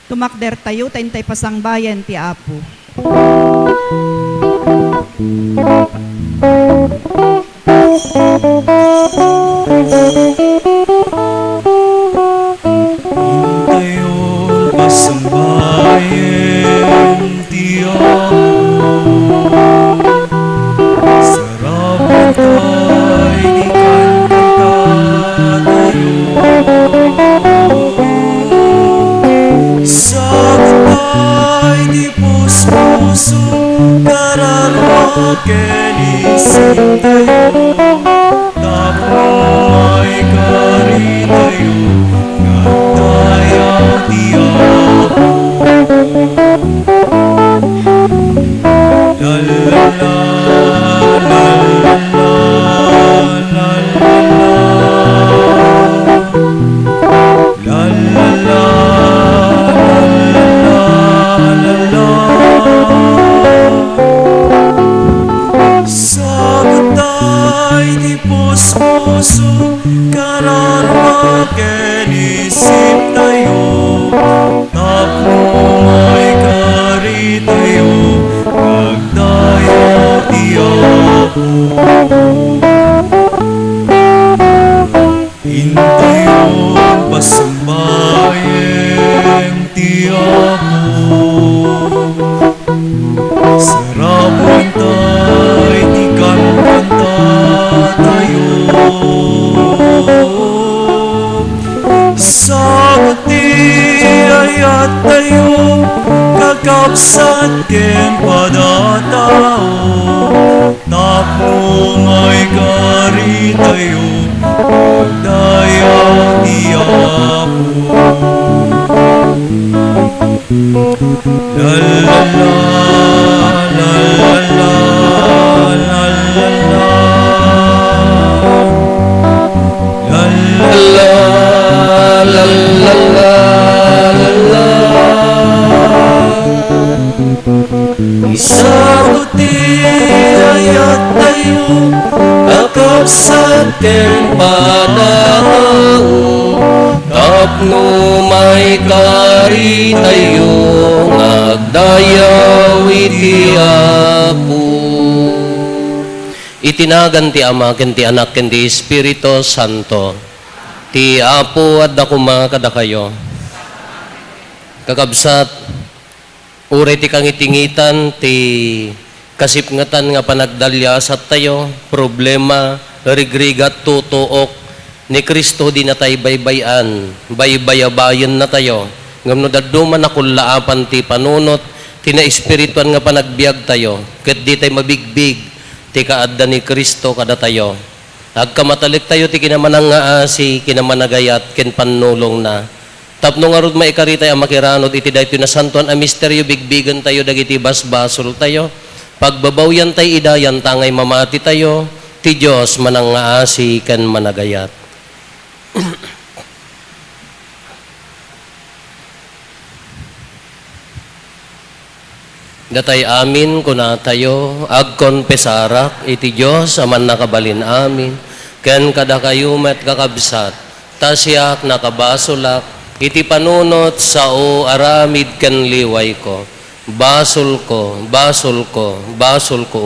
Tumakder tayo, tayntay pasangbayan ti Apo. Hintayon pasangbayan ti Apo. Sarapan tayo di kanta tayo. Sabay di puso kararwa kenisip tayo. Tapoy kari tayo ngatayaw di Apo. La la la la la la la la la Sabay di puso kararwa kenisip tayo. Tapumay kari tayo ngagdayaw di Apo. Hintayon pasangbayan ti Apo. Sarapan tayo di kanta tayo. Sagot ti ayat tayo kakabsat ken padatao. Tapumay kari tayo dayaw di Apo. La la la la la la la la la la la la la. Isagot ti ayat tayo kakabsat ken padatao. Tapno may kari tayo ngagdayaw iti Apo. Itinagan ti Ama ken ti Anak ken ti Espiritu Santo. Ti Apo adda kuma kada kayo. Kakabsat uray ti kangitingitan ti kasipngatan nga panagdalyasat tayo, problema, rigrigat tutuok ni Kristo di natay baybayan, baybayabayan na tayo. Ngamno dadduman na kulaapan ti panunot, ti na espirituan nga panagbiag tayo, ket di tayo mabigbig, ti kaadda ni Kristo kada tayo. Agkamatalik tayo ti kinamanang nga asi, kinamanagayat, ken panulong na. Tapno nga rod maikaritay ang makiranod, iti daytoy na santuan a misteryo, bigbigan tayo, dagiti basbasol tayo. Pagbabawyan tayo idayan, tangay mamati tayo, ti Diyos manang nga asi, ken managayat. Datay amin kuna tayo agkonpesarak iti Dios aman nakabalin amin ken kada kayo met kakabsat tasyak nakabasolak iti panunot sao aramid ken liway ko basol ko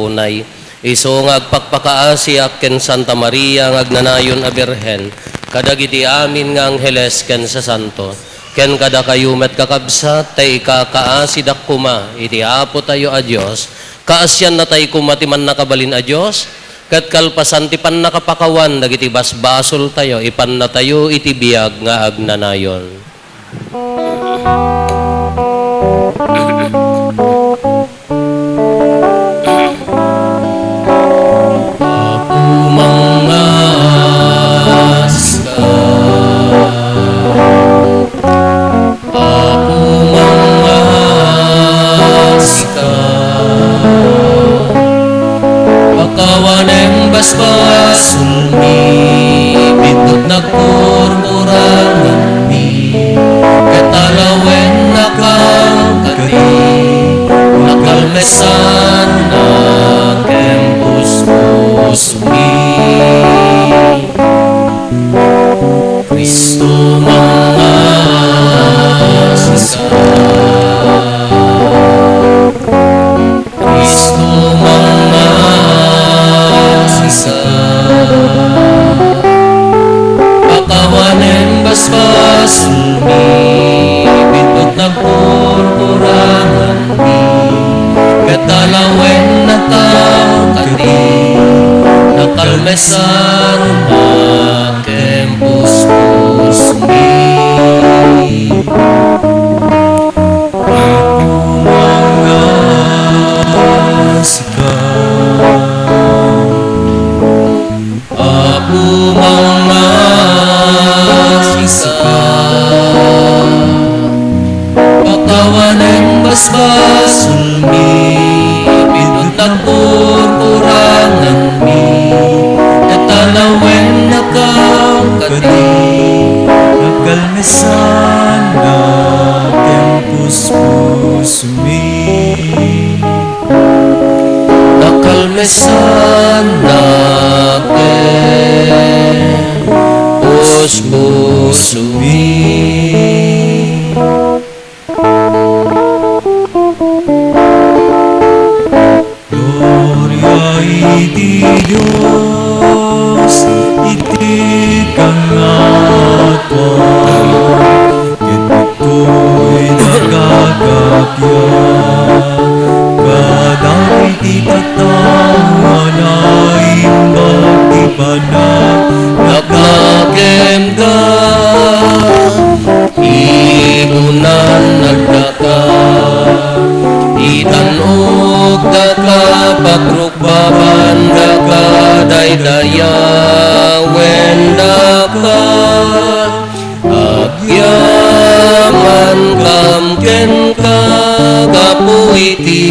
unay iso nga agpakpakaasiak ken Santa Maria ngagnanayon a Birhen kadagiti amin nga angheles ken sa santo ken kada kayo met kakabsat tay ikakaasidak kuma iti Apo tayo a Dios kaasyan na tay kuma ti man nakabalin a Dios ket kalpasan ti pan nakapakawan dagiti basbasol tayo ipan na tayo iti biag nga agnanayon. Basbasul mi bitud nagpurpurangan mi katalawen pusumi. Aku mangasihkan pakawanan basbas sulmi pinut nagkukurangan mi natalawen nakangkati nagalmesan na tempus pusumi. Nakalmesan natin pusumi. Gloria iti Dios, iti kangatwa, ket ito'y nagagakya. Kadang iti katawan ay magtipanag, Naglakem ka, igunan nagdaka, itanog daka, pagrukbaban daka, daydaya, wendaka, agyaman kamken ka, kapuiti,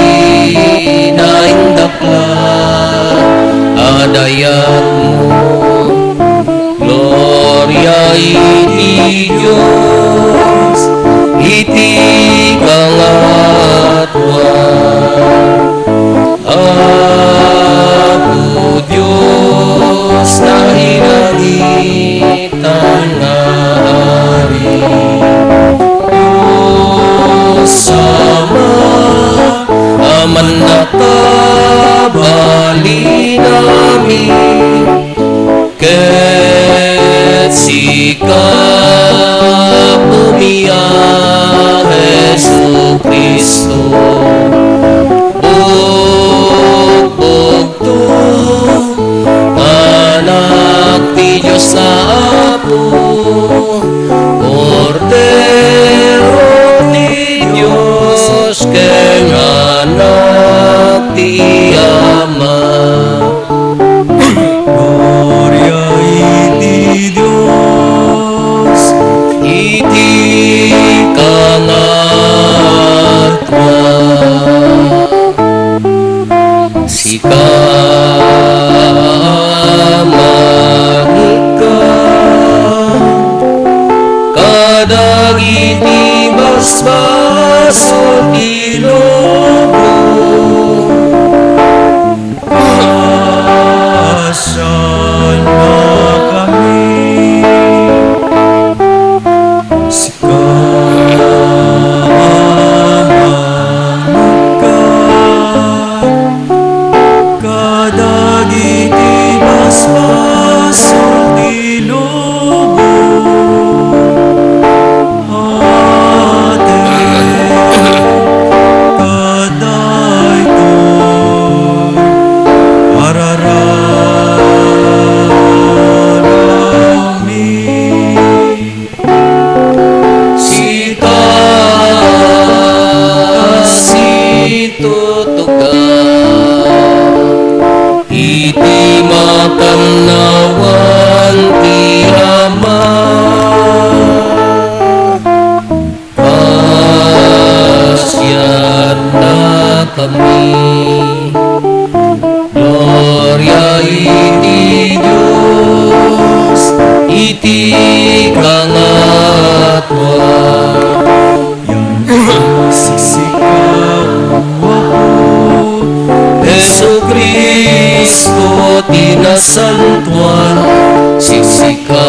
naindakla, adayat mo. Gloria iti Diyos, iti kangatwa. Apo Diyos na hinangitan nga hari. Diyos Ama, aman nakabali namin, ket sika pumiya Jesu Kristo bugbog anak ti Diyos na Apo, Kordero ti Diyos ken anak ti Ama. Gloria iti Dios, Iti kangatwa, sika manikan, kadagiti basbaso ilobo. asyan na kami. Kadagiti basbaso ilobo, ate kadayto arararami. Sita situtuka, iti makamnawan ti Ama. Pasyan na kami, Gloria iti Diyos, iti kangatwa. Sisikaw ako, Jesu Kristo tinasantuan, siksika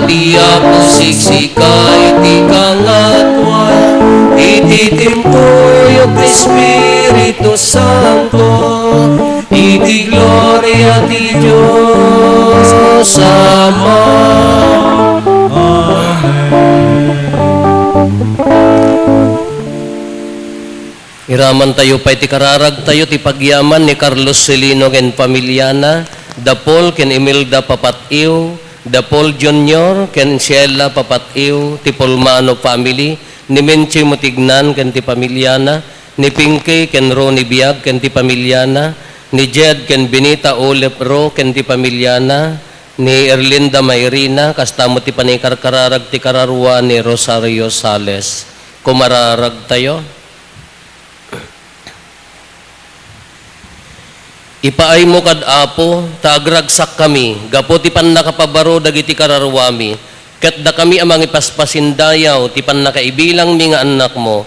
ti Apo, siksika iti kangatwan, iti timpuyog ti Espiritu Santo, iti gloria ti Diyos Ama. Iraman tayo pa iti kararag tayo ti pagyaman ni Carlos Celino ken pamilyana, Dapol ken Imelda Papatiw, The Paul Jr. ken Sheila Papatiw, ti Polmano family, ni Menchi Mutignan ken ti pamilyana, ni Pinky ken Ronnie Biag ken ti pamilyana, ni Jed ken Benita Olepro ken ti pamilyana, ni Erlinda Mayrina, kastamo ti panikarkararag ti kararwa ni Rosario Sales. Kumararag tayo. Ipaay mo kad apo, taagragsak kami, gapo ti pan nakapabaro dagiti kararwami, ket da kami amang ipaspasindayaw, ti pan nakaibilang mi nga anak mo,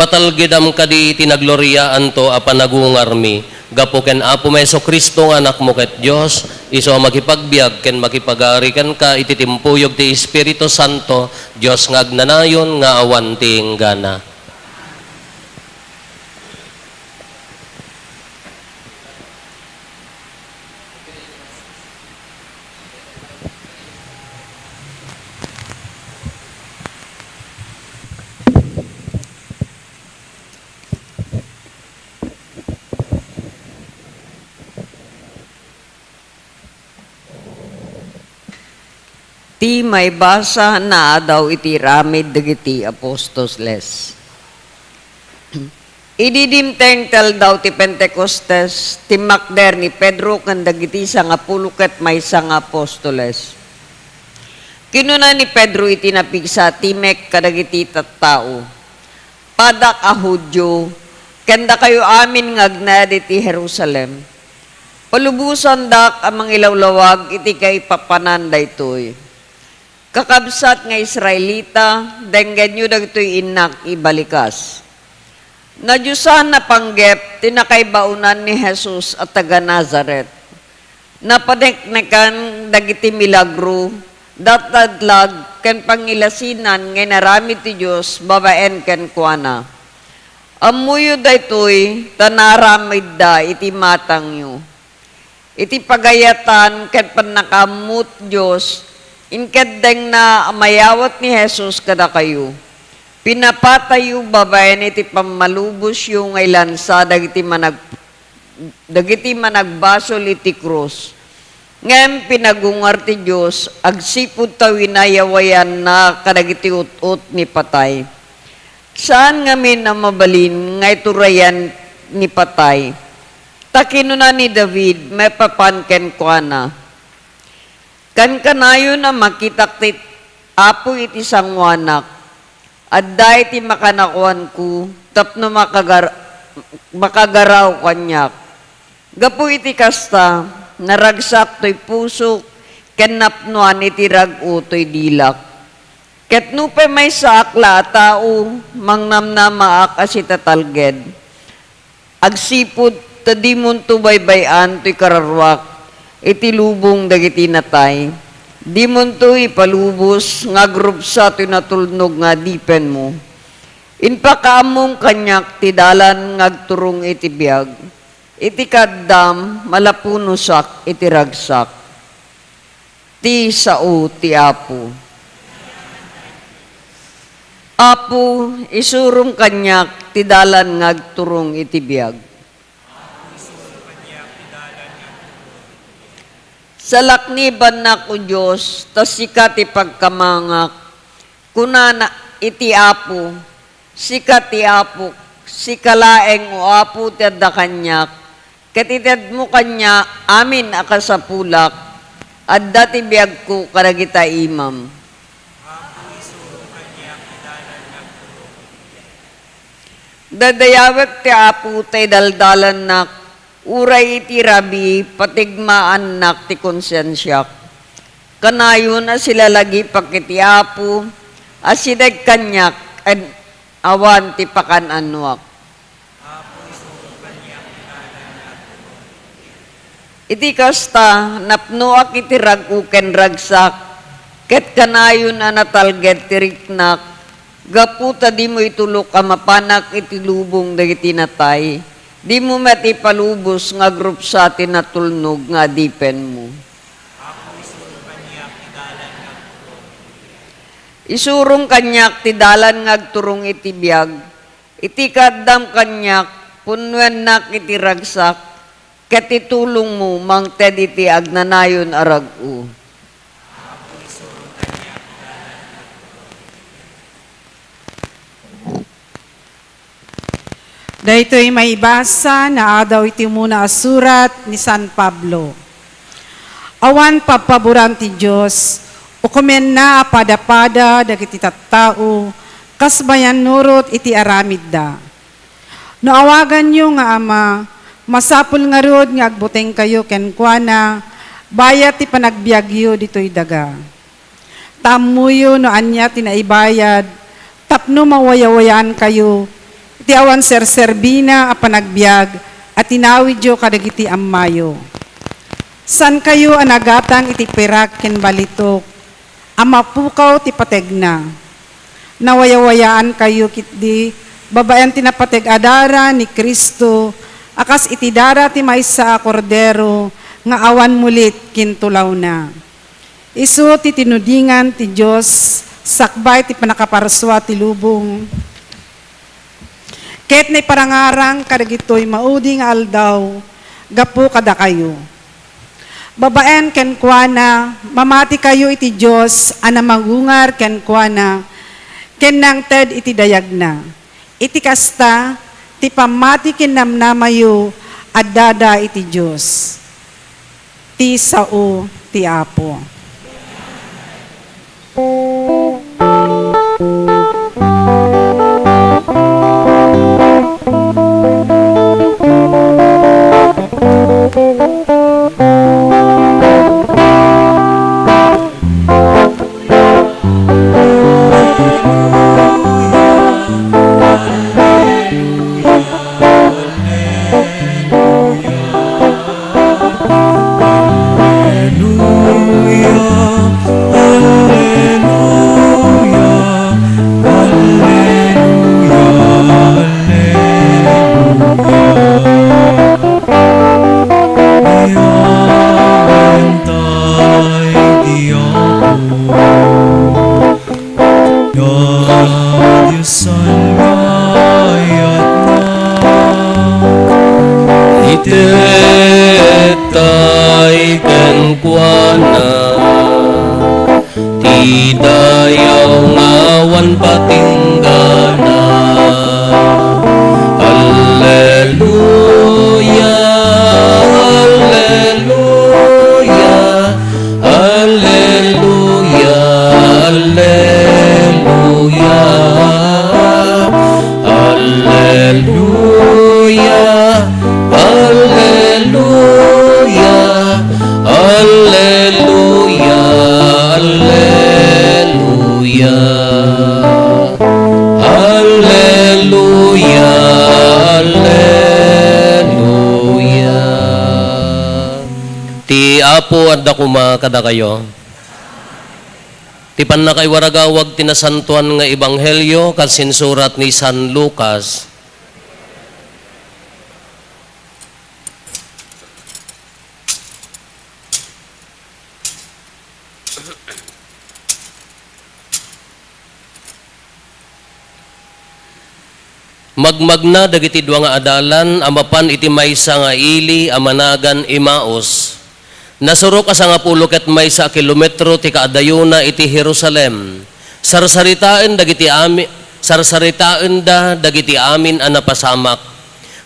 patalgidam kadi tinagloryaan to a panagungar mi, gapo ken apo Meso Kristo nga anak mo ket Dios, iso makipagbiag ken makipagari ken ka ititimpuyog ti Espiritu Santo, Dios nga agnanayon nga awan ti enggana. Ti may basa na daw iti ramid dagiti apostles les. Ididimteng tel daw ti Pentecostes, ti makder ni Pedro kan dagiti sangapulo ket maysa nga apostoles. Kinuna ni Pedro iti napigsa timek kadagiti tattao. Padak a Hudyo, kenda kayo amin ngagnad iti Jerusalem. Palubusan dak amang ilawlawag iti kay papanan daytoy. Kakabsat nga Israelita, denggen nyo dagitoy inak ibalikas. Nadyusan na panggep, tinakaybaunan ni Jesus at taga Nazaret. Napadeknekan dagiti milagro, datadlag, ken pangilasinan, ngay naramid ti Diyos, babaen ken kuana. Amuyo daytoy, tanaramid da, iti matang nyo. Iti pagayatan, ken panakamut Diyos, inkadeng na mayawat ni Jesus kada kayo. Pinapatayo babayan iti pamalubos yung ngay lansa dagiti managbasol iti krus. Ngem pinagungar ti Diyos agsipud tawinayawayan na kadagiti ut-ut ni patay. Saan ngamin na mabalin ngay turayan ni patay? Takinuna ni David may papanken kuana. Kan kanayo na makitaktit apo iti sangwanak, adda iti makanakuan ko, tapno makagaraw kanyak. Gapo iti kasta, naragsak to'y pusok, ken napnuan iti rag-o to'y dilak. Ket nupe may saakla tao, mangnamnamaak as itatalged. Agsipod, tadimon to baybayan to'y kararwak, iti lubong dagiti natay. Di mo to ipalubos, nga grupsa to natulnog nga dipen mo. Inpakaamong kanyak tidalan ngagturong iti biag. Iti kaddam, malapunusak iti ragsak. Ti sao ti Apo. Apo, isurong kanyak tidalan ngagturong iti biag. Sa lakniban na ko Diyos, tas sikat ipagkamangak, kunana iti Apo, sikat ti Apo, sikalaeng o Apo tiyadda kanyak, katitad mo kanya, amin akasapulak, at dati biyag ko karagita imam. Dadayawag ti Apo tay daldalan na, uray iti rabi, patigmaan nak ti konsensyak. Kanayon na sila lagi pakiti Apo, asideg kanyak, awan ti pakananwak. Iti kasta, napnuak iti rag-uken ragsak, ket kanayon na natalged ti riknak, gaputa di mo itulok amapanak iti lubong dagiti natay. Di mo mati palubos nga grup sa atin na tulnog nga dipen mo. Isurong kanyak ti dalan ngagturong iti biag, iti kaddam kanyak, punwen nak iti ragsak, ket itulong mo mangted iti agnanayon arag-u. Dahito'y may basa na adaw iti muna asurat ni San Pablo. Awan papaboran ti Diyos, ukumen na pada-pada dagiti tattao, kasbayan nurot iti aramid da. Naawagan nyo nga Ama, masapul nga rod nga agbuteng kayo kenkwana, bayat ti panagbiagyo dito'y daga. Tamuyo no anya tinaibayad, tapno mawayawayaan kayo, iti awan serserbina a panagbiag, at tinawidyo kadagiti ammayo. San kayo anagatang iti perak ken balitok, amapukaw ti pategna. Nawayawayaan kayo kitdi, babayan tinapateg adara ni Kristo, akas iti dara ti maysa a kordero, nga awan mulit kintulaw na. Isu ti tinudingan ti Diyos, sakbay ti panakaparswa ti lubong. Ket na parangarang kadagitoy mauding aldaw, gapu kada kayo. Babaen ken kuana, mamati kayo iti Diyos, ana magungar ken kuana, ken nang ted iti dayag na. Iti kasta, ti pamati ken namnamayo, adada iti Diyos. Ti sao, ti Apo. Itetay ken kuana, ti dayaw ngawan patinggana. Alleluia, alleluia, alleluia, alleluia, alleluia, alleluia, alleluia, alleluia, alleluia, alleluia. Ti Apo adda kuma kada kayo. Ti pannakay waragawag tinasantuan nga ebanghelyo kasinsurat ni San Lucas. Magmagna dagiti dua nga adalan, amapan iti maysa nga ili, amanagan Imaus. Nasurok asa nga 10 ket maysa kilometro ti kaadayuna iti Jerusalem. Sarsaritaan dagiti amin a napasamak.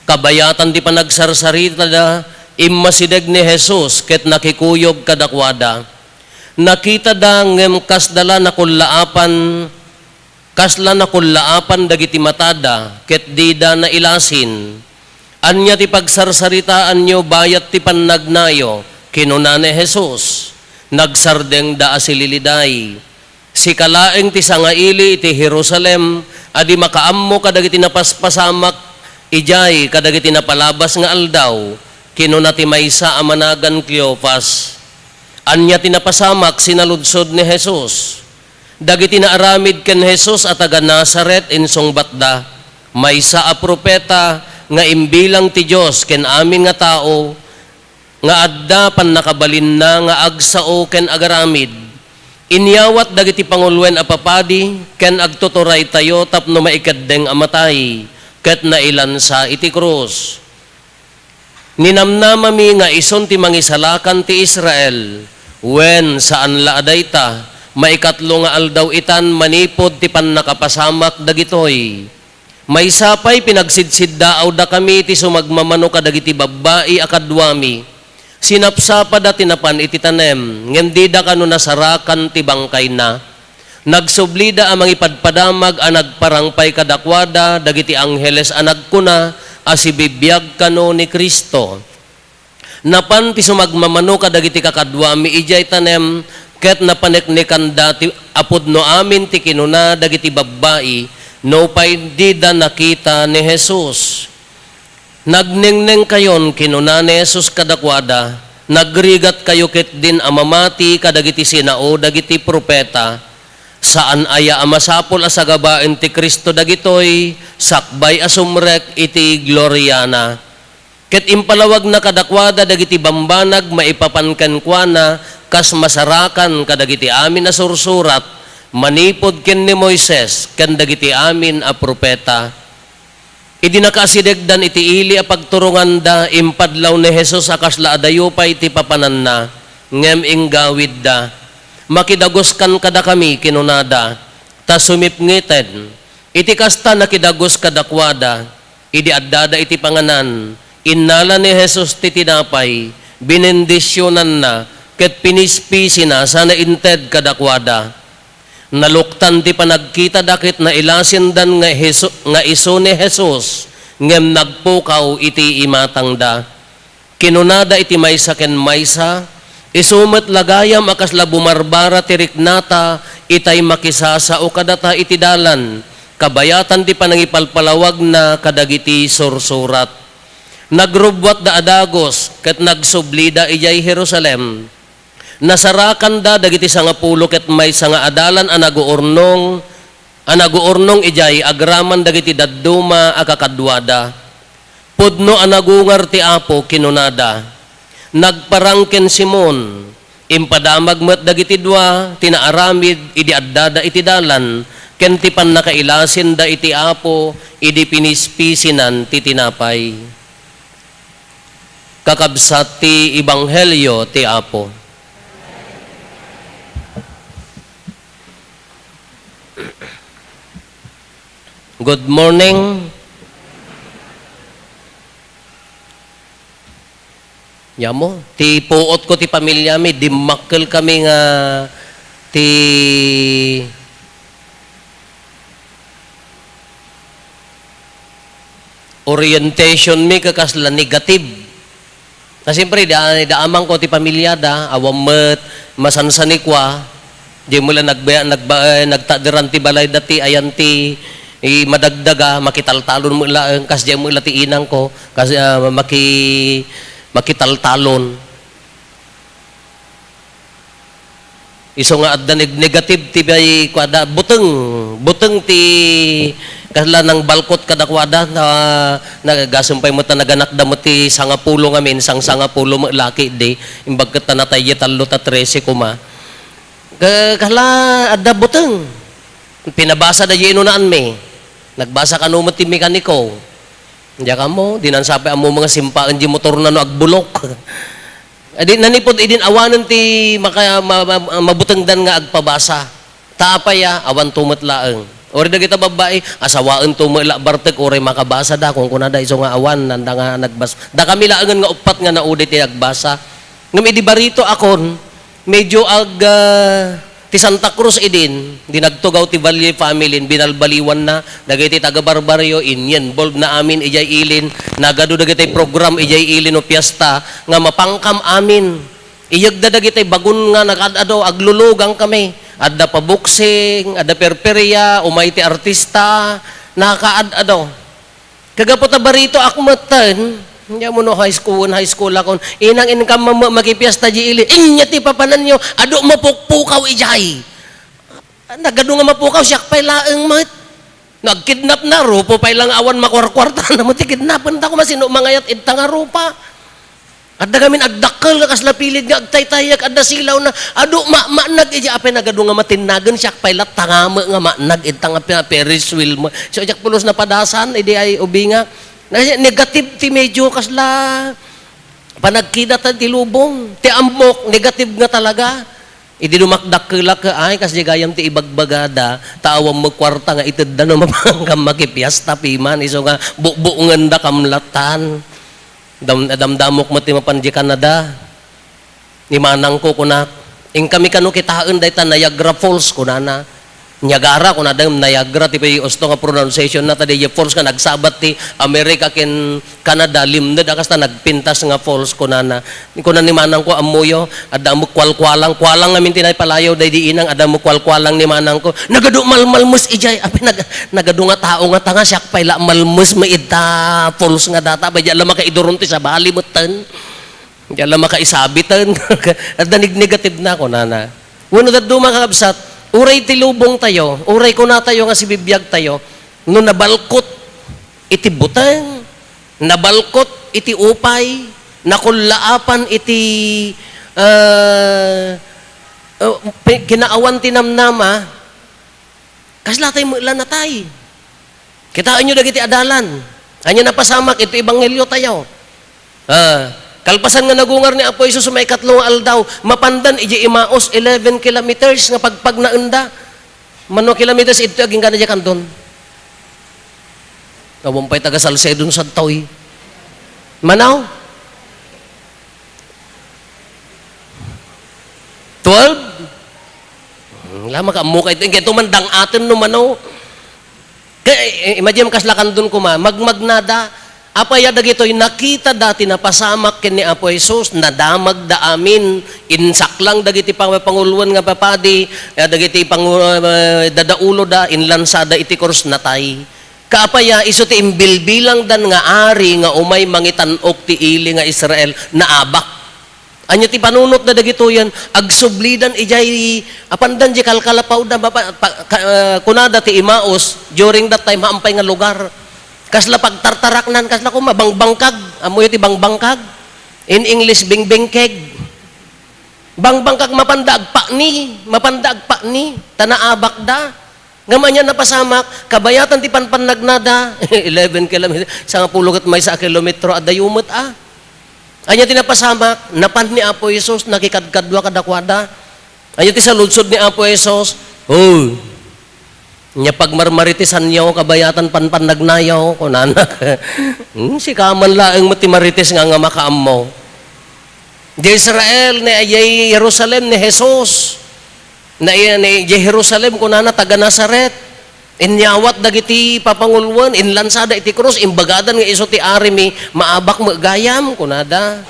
Kabayatan ti panagsarsarita da, immasideg ni Jesus ket nakikuyog kadakwada. Nakita da ngem kasdala nakulaapan dagiti matada, ket dida na ilasin. Anya ti pagsarsaritaan nyo bayat ti pannagnayo, kinuna ni Jesus. Nagsardeng da asililiday. Si kalaeng ti sangaili iti Jerusalem, adi makaammo kadagiti napaspasamak, ijay kadagiti napalabas nga aldaw, kinuna ti maysa amanagan Cleopas. Anya ti napasamak sinaludsod ni Jesus. Dagiti na aramid ken Jesus at taga Nazaret insong batda, maysa a propeta nga imbilang ti Dios ken amin nga tao, nga adda pan nakabalin na nga agsao ken agaramid. Inyawat dagiti pangulwen a papadi ken agtuturay tayo tapno maikeddeng amatay, ket nailansa iti krus. Ninamnamami nga ison ti mangisalakan ti Israel, wen saan la adayta, maikatlo nga aldaw itan manipod ti pannakapasamak dagitoy. May sapay pinagsidsid daaw da kami iti sumagmamano kadagiti babae akadwami. Sinapsapa da tinapan iti tanem, ngem di da kano nasarakan ti bangkay na. Nagsublida ang mga ipadpadamag a nagparangpay kadakwada, dagiti angheles a nagkuna, asibibiyag kano ni Kristo. Napan ti sumagmamano kadagiti kakadwami ijay tanem, ket napaneknekan dati apod no amin ti kinuna dagiti babae, no pay di da nakita ni Jesus. Nagnengneng kayon kinuna ni Jesus kadakwada, nagrigat kayo ket din amamati kadagiti sinao dagiti propeta, saan aya amasapol asagabaen ti Kristo dagitoy, sakbay asumrek iti gloryana. Ket impalawag na kadakwada dagiti bambanag maipapankan kuana, kas masarakan kadagiti amin na sursurat, manipod ken ni Moises, ken dagiti amin a propeta. Idi nakasidegdan iti ili a pagturungan da, impadlaw ni Jesus akas la adayupay ti papanan na, ngem inggawid da. Makidagos kan kada kami kinunada, ta sumipngiten. Iti kasta nakidagos kadakwada, idi addada iti panganan, innala ni Jesus ti tinapay, binendisyonan na, ket pinispisi na sana inted kadakwada. Naluktan ti panagkita dakit na ilasin dan nga iso ni Jesus, ngem nagpukaw iti imatang da. Kinunada iti maysa ken maysa, isumet lagayam akas la bumarbara ti riknata, itay makisasa o kadata iti dalan, kabayatan ti panangipalpalawag na kadagiti sursurat. Nagrubwat da adagos, ket nagsublida ijay Jerusalem. Nasarakan da dagiti sangapulo ket may sanga adalan anaguurnong ijay agraman dagiti dadduma akakadwada. Pudno anagungar ti Apo kinunada. Nagparangken Simon, impadamag met dagiti dua, tinaaramid idi addada iti dalan, ken ti pannakailasin da iti Apo, idi pinispisinan ti tinapay. Kakabsat ti Ebanghelyo ti Apo. Good morning. Yamo, ti puot ko ti pamilya mi, dimakkel kami nga ti orientation mi kakasla negative. Na siyempre, daamang ko ti pamilya da, awamet, masansanikwa, di mula nagtadiran ti balay dati, ayan ti madagdaga, makitaltalon mo ilang, kas di mo ila ti inang ko, kasi makitaltalon. Iso nga adda negative ti bay kwada, buteng ti kasla ng balkot kadakwada na nagasumpay mo ta naganak da mo ti sangapulo nga min, sangapulo mo laki di, imbagkat na natay talo ta 13 kuma. Kala adda buteng. Pinabasa da yun naan mi. Nagbasa ka numot ti mekaniko. Diya ka mo, dinansapay amo mga simpaan di motor na no agbulok. Adi nanipod idin awanan ti mabuteng dan nga agpabasa. Taapaya awan tumot laeng. Ori da kita babae, asawaan tumela bartek ori makabasa da kung kunada iso nga awan nanda nga nagbasa. Da kami laengan nga upat nga naudi ti nagbasa. Ngem idi barito akon medyo ti Santa Cruz idin, dinagtugaw ti Valle family, binalbaliwan na, dagiti taga-barbaryo, involved na amin, ijay ilin, nagado dagiti program, ijay ilin o piyesta, nga mapangkam amin. Iyagda dagiti bagun nga nakadado, aglulugang kami. Adda pa boxing, adda perperia, umay ti artista, nakaadado. Kagapot na barito akmatan, hindi mo no high school akon. Inang income makipiesta di ili. Inya ti papanan nyo. Ado mapukpukaw ijay. Nagado nga mapukaw siya pay laeng mat. Nagkidnap na rupo pay lang awan makwarkwarta na mo ti kidnapan ta ko masino mangayat idta nga rupa. Adda gamin agdakkel kas lapilid nga agtaytayak adda silaw na ado manag ija apay nagado nga matinagan siya pay lat tangama nga manag idta nga Ferris wheel mo. So jak pulos na padasan idi ay ubinga. Negative ti medyo kasla panagkida ta ti lubong ti ambok negative nga talaga Idi dumakdak ka ay kasi gayam ti ibagbagada taawam mo kwarta nga itid da no mapangkam makipiyas tapiman iso nga buungan da kamlatan damdamok mo ti mapanji Canada ni manang ko kunak ing kami kanu kitaan dayta Niagara Falls kunana Niagara kunada Niagara ti usto nga pronunciation na tadi falls nga nagsabat ti America ken Canada limned akas ta nagpintas nga falls kunana ni manang ko amuyo adda mo kwalkwalang ngamin tinay palayo day di inang adda mo kwalkwalang ni manang ko nagadu malmus ijay api nagadu nga tao nga tanga siyak payla malmus maita falls nga data badya la makaiduron ti sa bali mutten Yala makaisabitan. At negative na ako, nana. Wano daddo mga kabsat, uray tilubong tayo, uray ko na tayo nga si bibiyag tayo, no nabalkot, iti butang, nabalkot, iti upay, nakulaapan, iti kinaawan tinamnama, kaslatay mo ilan na tayo. Kitaan nyo dagiti adalan. Anya napasamak, ito ebanghelyo tayo. Kalpasan nga nagungar ni Apo Isus may katlong aldaw, mapandan iji imaos 11 kilometers nga pagpag naenda. Mano kilometers ito aging ka na dyan kandon. Kawampay taga Salcedon sa Toy. Manaw? 12? Lama ka mukha ito. Kaya tumandang atin no manaw. Kaya imagine kaslakan dun ko magmagnada. Apaya dagitoy nakita dati na pasamak ken ni Apo Jesus nadamag da amin insaklang dagiti pangulwan nga papadi dagiti dadaulo da inlansada iti kurs natay kaapaya iso ti imbilbilang dan nga ari nga umay mangitan-ok ti ili nga Israel naabak anya ti panunot da dagitoyan agsublidan ijay apandan di kalkalapaw da kunada ti Imaos during that time haampay nga lugar. Kasla pagtartaraknan, kasla ko mabangbangkag. Amoy iti bangbangkag. In English, bingbingkeg. Bangbangkag mapandaag pa ni. Tanaabak da. Ngamanya napasamak, kabayatan ti panpanagnada. 11 kilometers. Sa nga pulugat may sa kilometro, adayumot Anya ti napasamak, napan ni Apo Jesus, nakikadkadwa kadakwada. Anya ti sa ludsod ni Apo Jesus, nya pagmarmaritisan niyo kabayatan panpanagnayaw ko nanak. Si kaman laeng matimaritis nga makaam mo. Di Israel ni ayay Jerusalem ni Jesus. Na ni Jerusalem ko nana taga Nazaret. Inyawat dagiti papangulwan inlansada iti krus imbagadan nga iso ti arimi maabak magayam ko nada.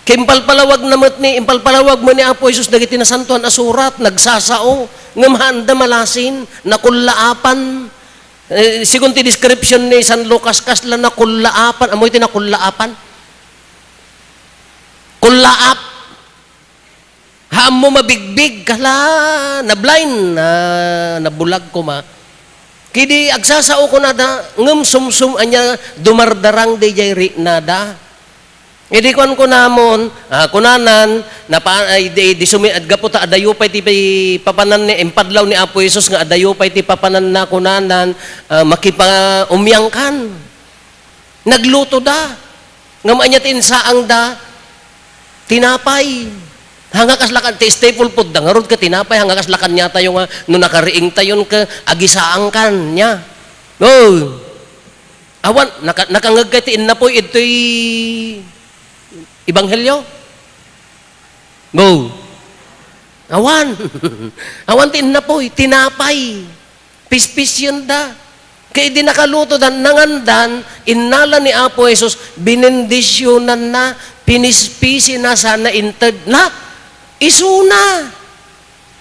Impalpalawag mo ni Apo Jesus dagiti nasantuan asurat, nagsasao, ngamhanda malasin, nakulaapan. Sigun ti description ni San Lucas kasla nakulaapan. Amoy ti nakulaapan? Kulaap. Haam mo mabigbig, kala, na-blind, nabulag ko ma. Kidi agsasao ko nada, ngam sumsum anya dumardarang di jay nada. Idi kon ko namon, kunanan, di sumi at gaputa adayupay ti papanan ni impadlaw ni Apo Jesus nga adayupay ti papanan na kunanan makipaumyangkan. Nagluto da. Ngam anya tinsaang da tinapay. Hanga kaslakan ti staple food da ngarod ka tinapay hanga kaslakan nya tayo nga no nakariing tayon ka agisaang kan nya. Awan nakangagkay ti innapoy itoy Ibanghelyo? Go. Awan. Awan tinapoy, tinapay. Pispis yun da. Kaya di nakaluto dan nangandan, innala ni Apo Jesus, binendisyonan na, pinispisi na sana inted na, isuna.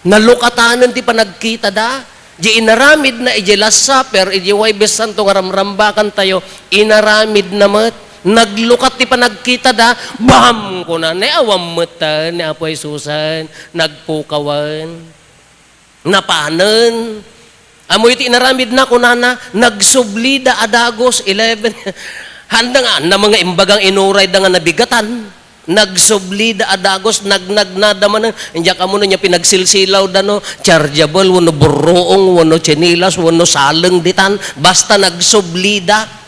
Nalukatanan ti panagkita da. Di inaramid na, iji last supper, iji waibes santo nga ramrambakan tayo, inaramid na mat. Naglukat ti panagkita da, bam ko na, awam mata ni Apo Jesusan, nagpukawan, napanan. Amoy ti inaramid na kunana, nagsubli da adagos 11. Handa nga na mga imbagang inuray da nga nabigatan. Nagsubli da adagos, nagnagnada man. Indiya ka muna niya pinagsilsilaw da no, chargeable, wano burroong, wano chinilas, wano saleng ditan. Basta nagsubli da.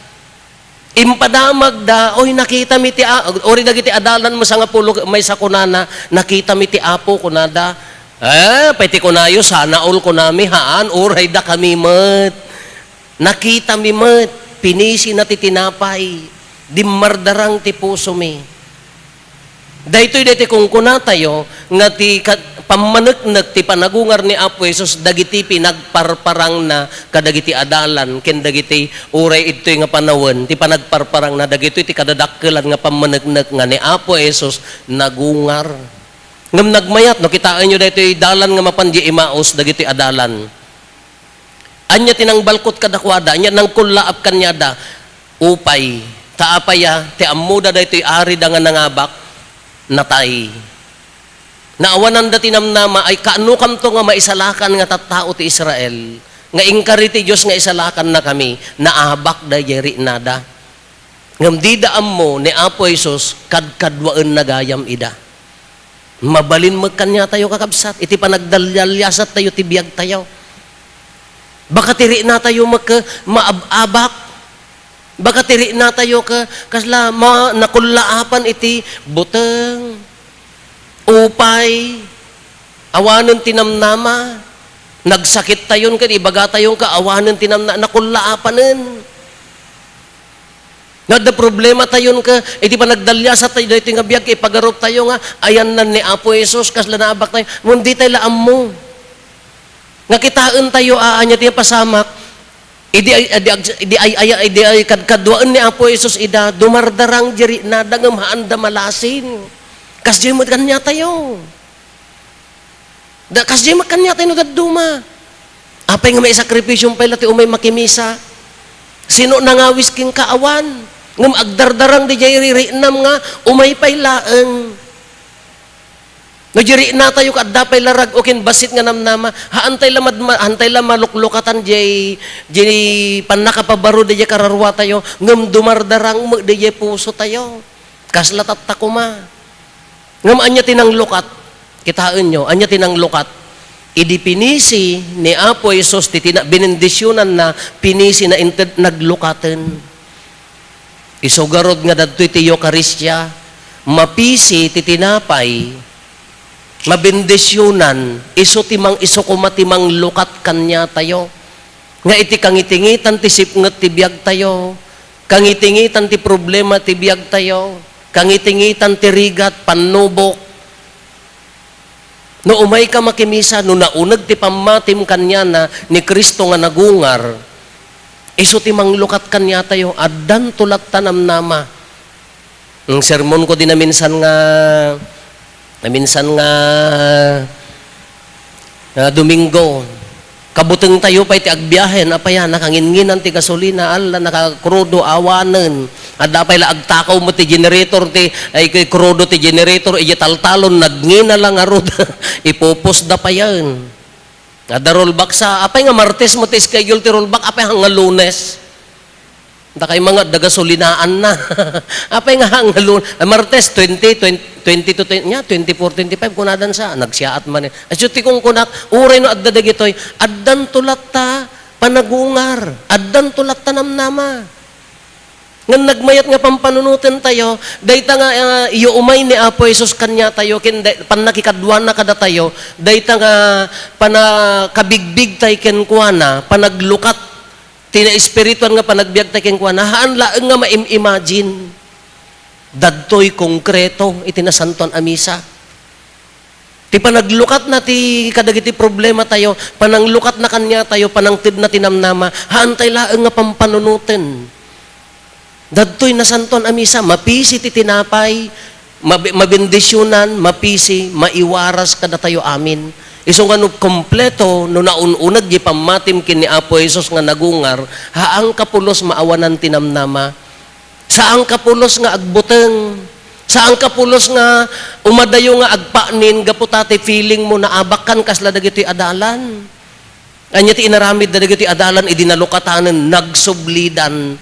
Impadamag da, oy nakita mi ti ori dagiti adalan mo sa nga pulo may sa kunana, nakita mi ti Apo kunada, Pati ko nayo, sana all ko nami, haan, uray da kami mat. Nakita mi mat, pinisi na ti tinapay, di mardarang ti puso mi. Daytoy dati kung kuna tayo, nga ti pamaneknek ti panagungar ni Apo Jesus, dagiti pinagparparang na kadagiti adalan, ken dagiti uray ito'y nga panawen, ti panagparparang na dagito'y ti kadadakkelan nga pamaneknek nga ni Apo Jesus, nagungar. Ngam nagmayat, no, kitaan nyo dito yung dalan nga mapandi imaos, dagito yung adalan. Anya tinang balkot kadakwada, anya nang kulaap kanyada, upay, taapaya, ti amuda dito yung ari da nga nangabak, natay. Naawanan da tinamnama, ay kaano kam to nga maisalakan nga tattao ti Israel, nga ingkari ti Diyos nga isalakan na kami, naabak da yeri nada. Ngam di daam mo, ni Apo Jesus, kadkadwaan nagayam ida. Mabalin magkanya tayo kakabsat. Iti panagdalyasat tayo, tibiyag tayo. Baka tiri na tayo maababak. Baka tiri na tayo kasla nakulaapan iti buteng, upay, awanan tinamnama. Nagsakit tayon ka, ibaga tayong kaawanan tinamnama, nakulaapanin. Nga da problema tayon ka, di pa nagdalya sa tayo, dito nga biyag, ipagarop tayo nga, ayan na ni Apo Jesus, kasla naabak tayo, mundi tayo laam mo. Nga kitaan tayo, aanya tayo pasamak, idi ay kadkadwaan ni Apo Jesus, ida, dumardarang jiri, nadang maanda malasin. Kasdi mo kanya tayo. Kasdi mo kanya tayo, daduma. Apay nga may sakripisyong pala, ti umay makimisa. Sino nangawis king kaawan? Ngam agdardarang di jay ririnam nga, umay pay laeng. No jiri na tayo kadapay larag, okin basit nga namnama, haantay la maluklukatan jay panakapabaro di jay kararwa tayo, ngam dumardarang mo di jay puso tayo. Kaslat at takuma. Ngam anya tinang lukat, kitaan nyo, anya tinang lukat, idipinisi ni Apo Jesus, binendisyonan na pinisi na naglukaten. Isugarod nga dadtoy ti Eucharistia, mapisi ti tinapay, mabendisyonan, iso kumatimang lukat kanya tayo. Nga iti kangitingitan ti sipnget ti biyag tayo, kangitingitan ti problema ti biyag tayo, kangitingitan ti rigat, panubok. No umay ka makimisa, no naunag ti pamatim kanya na ni Kristo nga nagungar, iso ti manglukat kanya tayo, addan tulak tanamnama. Ang sermon ko din na minsan nga Domingo, kabuteng tayo pa iti agbiyahen, apaya, nakanginginan ti gasolina, ala, nakakrudo, awanen, adapay la agtakaw mo ti generator, ay krudo ti generator, iya taltalon, nagngina lang arod, ipupos da pa yan. Ada rollback sa, apay nga Martes mo ti schedule ti rollback, apay nga Lunes. Da kay mga dagasolinaan na. Apay nga hang Martes 24, 25 kunadan sa nagsiaat man. Asyuti kung kunak uray no adda dagitoy, addan tulak ta panagungar, addan tulak ta namnama. Ngan nagmayat nga pampanunutin tayo, dayta nga iyo umay ni Apo Jesus kanya tayo, ken panakikadwan na kada tayo, dayta nga panakabigbig tay ken kuana, panaglukat tina espirituan nga panagbiag tay ken kuana, haan laeng nga maim-imagine. Dadtoy konkreto iti nasanton a misa. Ti panaglukat na ti kadagiti problema tayo, pananglukat na kanya tayo, panangtid na tinamnama, haan tay laeng nga pampanunutin. Dadtoy na santon amisa, mapisi ti tinapay, mabendisyonan, mapisi, maiwaras kada tayo amin. Iso nga no kompleto, no naununag di pamatim kin ni Apo Jesus nga nagungar, haang kapulos maawanan tinamnama. Saang kapulos nga agbuteng, saang kapulos nga umadayo nga agpanin, gaputate feeling mo na abakan kasla dagiti adalan. Anya ti inaramid dagiti adalan, idinalukatanen, nagsublidan.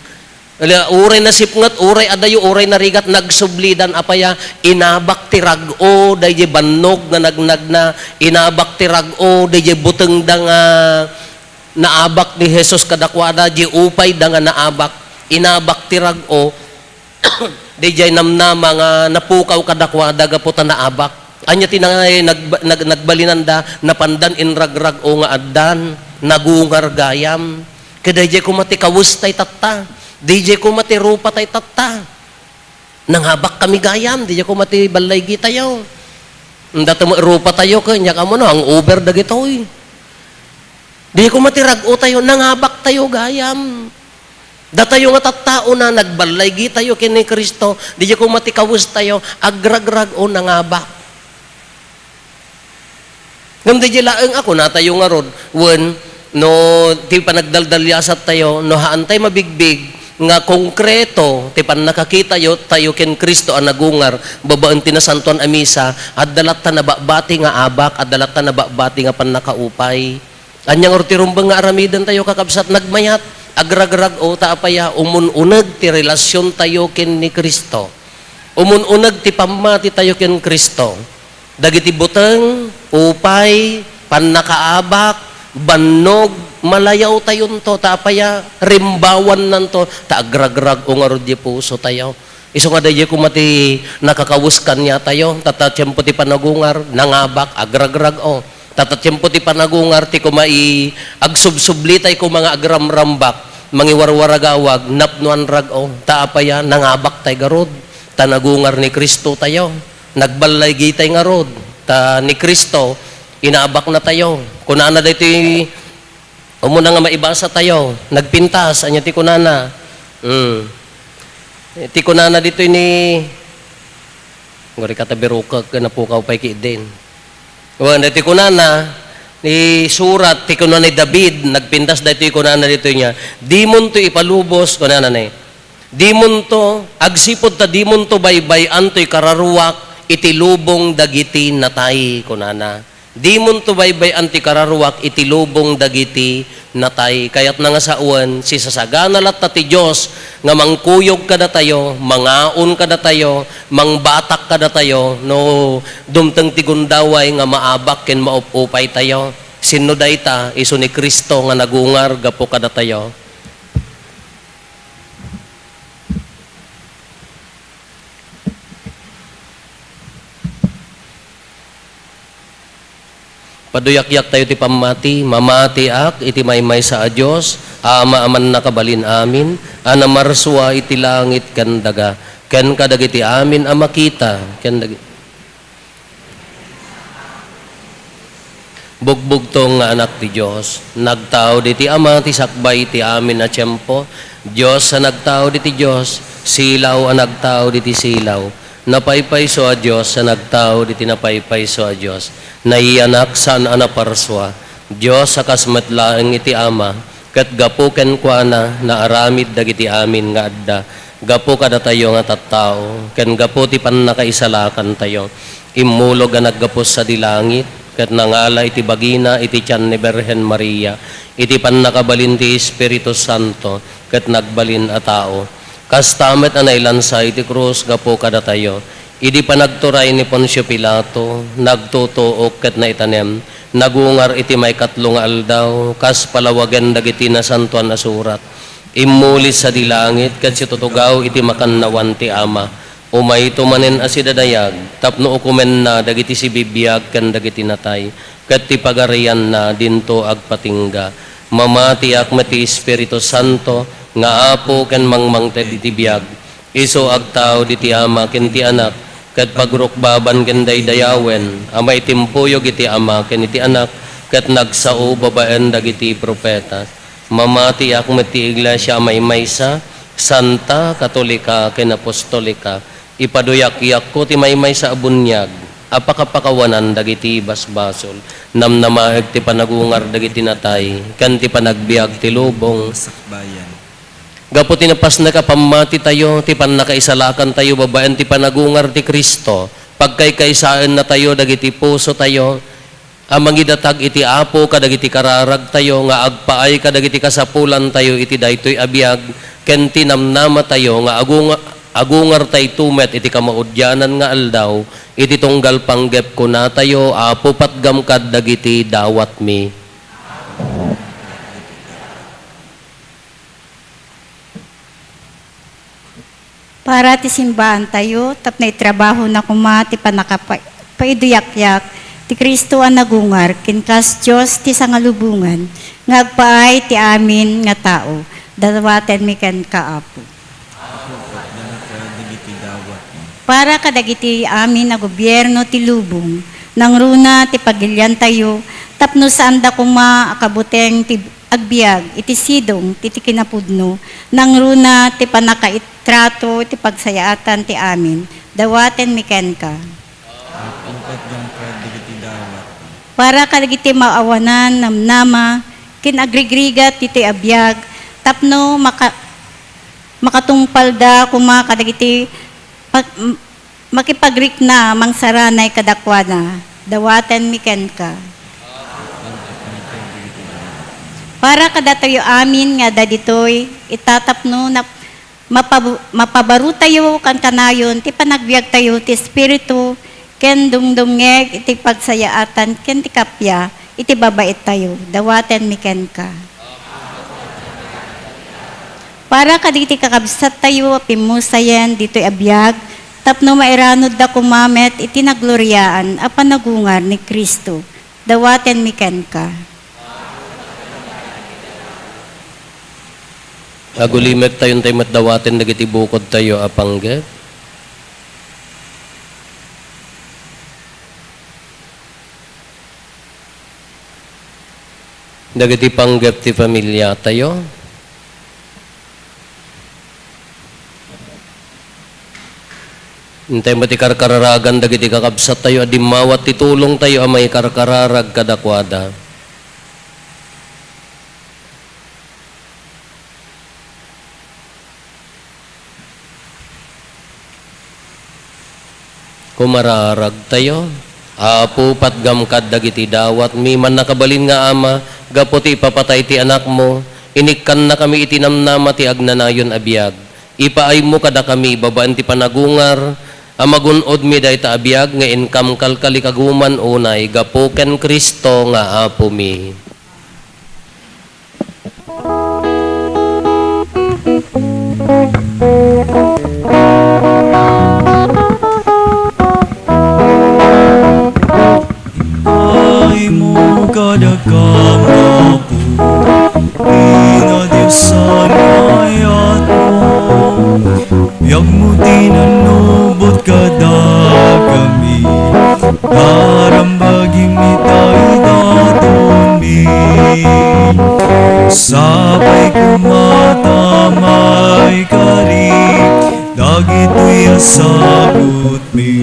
Uray na sipngat, uray adayo, uray na rigat, nagsublidan, apaya, inabak ti rag-o, dahi bannog na nagnag na, inabak ti rag-o, dahi buteng da nga naabak ni Jesus kadakwada, di upay da nga naabak, inabak ti rag-o, dahi namnama nga napukaw kadakwada, gaputa naabak. Anya tinangay nagbalinanda napandan inragrag o nga addan nagungar gayam. Kada DJ ko mati kawus tay tatta. DJ ko mati rupa tay tatta. Nanghabak kami gayam. DJ ko mati balay gitayo. Dati mo rupa tayo kanya ka mo no ang Uber dagitoy. DJ ko mati rago tayo nanghabak tayo gayam. Datayo nga tattao na nagbalay gitayo kini Kristo. DJ ko mati kawus tayo agragrag o nanghabak. Ngam di laeng ako na tayo nga rod, when no ti panagdaldalyasat tayo, no haantay mabigbig, nga konkreto, ti pan nakakita tayo ken Kristo ang nagungar, babaan tinasantuan a misa, at dalat ta nababati nga abak, at dalat ta nababati nga pan nakaupay. Anyang ortirumbang nga aramidan tayo kakabsat nagmayat, agragrag o taapaya, umununag ti relasyon tayo ken ni Kristo. Umununag ti pamati tayo ken Kristo. Dagiti buteng, upay, panakaabak, bannog, malayaw tayon to, tapaya, rimbawan nanto, taagragrag o nga di puso tayo. Iso nga dahi kumati nakakawuskan niya tayo, tatatsyempo ti panagungar, nangabak, agragrag o. Tatatsyempo ti panagungar, ti kumai, agsubsubli tayo kung mga agramrambak, mangiwarwaragawag, napnuan rag o, taapaya, nangabak tayo garod, tanagungar ni Kristo tayo. Nagbalay gitay nga rod, ta ni Kristo, inaabak na tayo. Kunana dito umuna nga maibasa tayo, nagpintas, anya ti kunana. Ti kunana dito ni, ngari katabiruka, kanapukaw pa'y kiidin. Wana ti kunana, ni surat, ti kunana ni David, nagpintas dito yung kunana dito niya, di mo to ipalubos, kunana na di mo to, agsipod ta di mo to baybay, anto'y kararuwak, itilubong dagiti natay kunana. Di mo to baybay anti kararuwak itilubong dagiti natay. Kayat na nga sa uwan, si sasagana lat ti Diyos nga mangkuyog kada tayo, mangaon kada tayo, mangbatak kada tayo, no dumteng ti gundaway nga maabak ken maupupay tayo. Sino dayta iso ni Kristo nga nagungar gapo kada tayo. Paduyak-yak tayo ti pamati, mamati ak, iti maymay sa Diyos, ama aman nakabalin amin, anamarswa iti langit kandaga, ken kadagiti amin amakita, ken bugbugtong nga anak ti Diyos, nagtao di ti ama ti sakbay ti amin na tiyempo, Diyos sa nagtao di ti Diyos, silaw ang nagtao di ti silaw, napaypayso a Diyos sa nagtao di ti napaypayso a Diyos, naianak saan anaparswa, Diyos sa kasmatlaeng iti ama, kat gapo ken kuana na aramid dagiti amin nga adda, gapo kada tayo nga tattao, ken gapo ti pannakaisalakan tayo, imulog nga naggapos sa dilangit, kat nangala iti bagina iti tiyan ni Berhen Maria, iti pannakabalin ti Espiritu Santo, kat nagbalin a tao, kastamet anailansa iti krus gapo kada tayo, idi panagturay ni Poncio Pilato, nagtutuok ket naitanem, nagungar iti may katlong aldaw, kas palawagan dagiti na santuan na surat, imulis sa dilangit, ket si tutugaw iti makannawan ti ama, umay tumanen asidadayag, tapno ukumen na dagiti si bibiyag ken dagiti natay, ket ti pagarian na dinto agpatingga, mamati akmeti Espiritu Santo, nga apo ken mangmangted iti biyag, iso agtao diti ama ken ti anak, ket pagrukbaban ken daydayawen, amay timpuyog iti ama ken iti anak, ket nagsao babaen dagiti propeta. Mamati akmet ti iglesia amay maysa, santa, katolika ken apostolika, ipaduyak-yak ko ti maymay sa abunyag, apakapakawanan dagiti basbasol, namnamaeg ti panagungar dagiti natay, ken ti panagbiag ti lubong Sakbayan. gapo tinapas na kapamati tayo, ti pannakaisalakan tayo, babaen ti panagungar ti Kristo, pagkaykaisaan na tayo, dagiti puso tayo, amang idatag iti apo, kadagiti kararag tayo, nga agpaay kadagiti kasapulan tayo, iti daytoy abiyag, ken tinamnama tayo, nga agungar tayo tumet, iti kamaudyanan nga aldaw, iti tunggal panggep ko na tayo, apo patgamkad dagiti dawat mi. Para ti simbahan tayo, tapno trabaho na kumati paiduyakyak, ti Kristo ang nagungar, kinkas Diyos ti sangalubungan, ngagpaay ti amin nga tao, dawaten mi ken kaapo. Para kadagiti amin na gobyerno ti lubong, nang runa ti pagilyan tayo, tapno saan da kung maakabuteng ti agbiag, iti sidong, ti kinapudno, nang runa ti panakaitrato, ti pagsayaatan ti amin, dawaten mi ken ka. Para kadagiti maawanan, namnama, kinagrigrigat iti abiyag, tapno makatungpal da kuma kadagiti makipagrik na mangsaranay kadakwana, dawaten mi ken ka. Para kadatayo amin nga daditoy, itatapno na mapabaru tayo kan kanayon, ti panagbiag tayo ti Espiritu, ken dumdumngeg iti pagsayaatan, ken ti kapya, iti babait tayo, dawaten mi ken ka. Para kaditi kakabsat tayo, pimusayan, dito'y abiyag, tapno mairanod da kumamet, iti nagloryaan, a panagungar ni Kristo, dawaten mi ken ka. Agulimek tayon tayo matdawaten dagiti bukod tayo apangget. Dagiti panggap ti pamilya tayo. Hintay mati karkararagan dagiti kakabsat tayo adimawat ti tulong tayo amay karkararag kadakwada. Kumararag tayo. Apo patgamkad dagiti dawat mi man nakabalin nga ama gaputi ipapatay ti anak mo inikkan na kami itinamnama ti agnanayon abiyag ipaay mo kada kami babaan ti panagungar amagunod mi dayta abiyag nga inkam kalkalikaguman unay gapo ken Kristo nga apo mi. Ay mo kadakam na po, inadyasan ayat mo. Biag mo tinanubot kada kami, darambaging mitay daton mi. Sabay kumatamay kari, dagito'y asagot mi.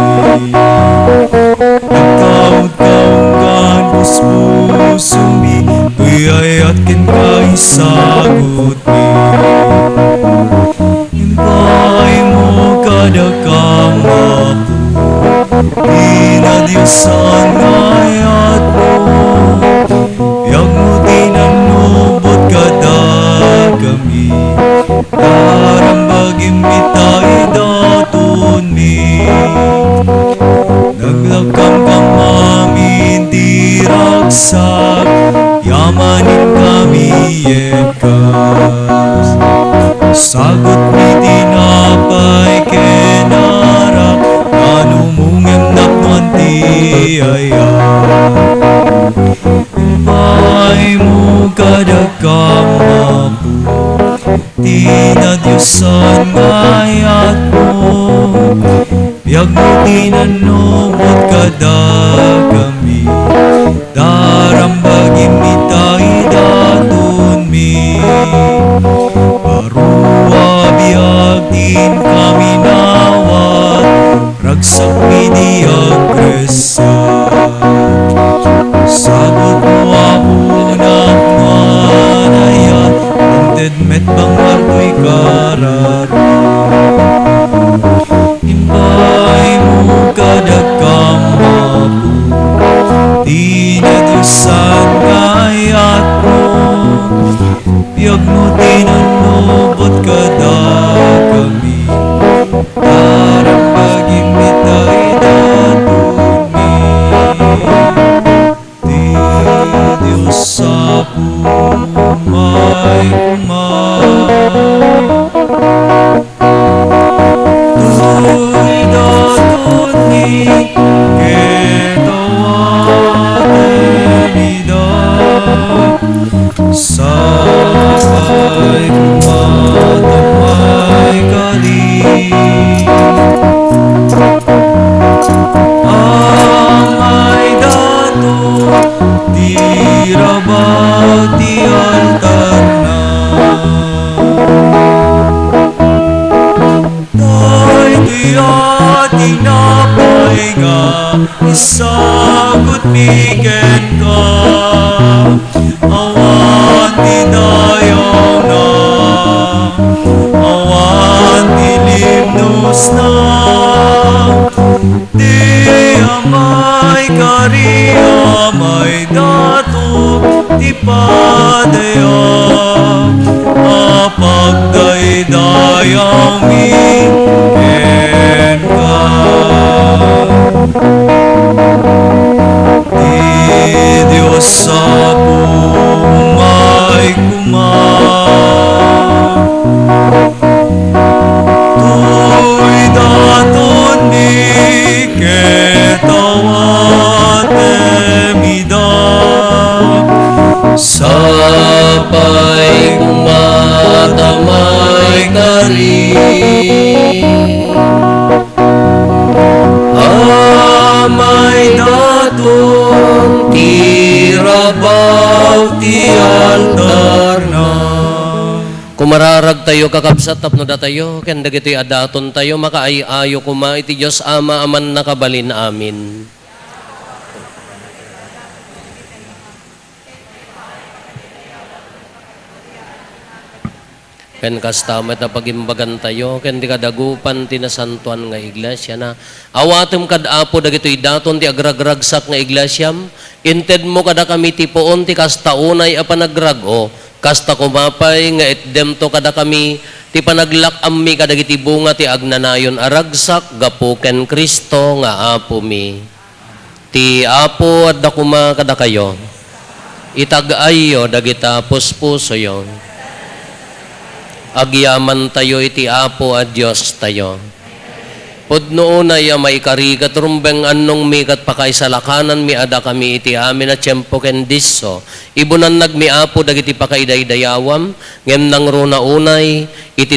Nagkaut-kaunggan puso mi, kuyayat ken kaisagot mi. Impay mo kadakam apo, inadyasan ayat mo. Biag mo tinanubot kada kami, darambagim mitay daton mi. Naglakam kang amin diragsak, yamanin kami yekas. Sagot mi tinapay kenarak, anumungem nakman ti ayat. Impay mo kadakam apo, tinadyasan ayat mo. Biag mo tinanubot kada kami, darambagim mitay daton mi. Parua biag din kami nawat, ragsak mi di agresat. Sagot mo ako ng manayat, ang dedmet bang arto'y kararat. Impay mo kadakam apo, tinadyasan ayat mo. Biag mo tinanubot kada kami, darambagim mitay daton mi. Di Diyos sa pumay Tuy daton ni Sabay kumatamay kali Amay dato di rabaw ti altar na Tay tiya tinapay nga isagot bigen ka Awan ti dayaw na Awan ti limnos na Di amay kari amay dato Ti padaya Apagdaydayaw mi ken ka Di Diyos sa bumay Tuy daton mi ketawat emida Sapay kumatamay kari Amay daton tirabaw ti altar na Kumararag tayo kakabsat tapno da tayo ken dagiti adaton tayo makaayo kuma iti Dios Ama aman nakabalin amin. Ken kastamet na pagimbagan tayo, ken di kadagupan tinasantuan nga iglesia na awatem kad apo dagitoy daton ti agragragsak nga iglesyam, inted mo kada kami ti poon ti kastaunay a panagrago, kasta kumapay nga itdem to kada kami ti panaglak-ammi kadagiti bunga ti agnanayon aragsak gapo ken Kristo nga apo mi. Ti apo adda kuma kada kayo, itag-ayo dagita puspuso yon. Agyaman tayo iti apo a Diyos tayo. Pudno na ya may karigat rumbeng anong mi kat pakaisalakanan mi ada kami iti amin na tiyempo ken disso. Ibunan nagmi apo dagiti pakaidaydayawam ngem nang runa unay iti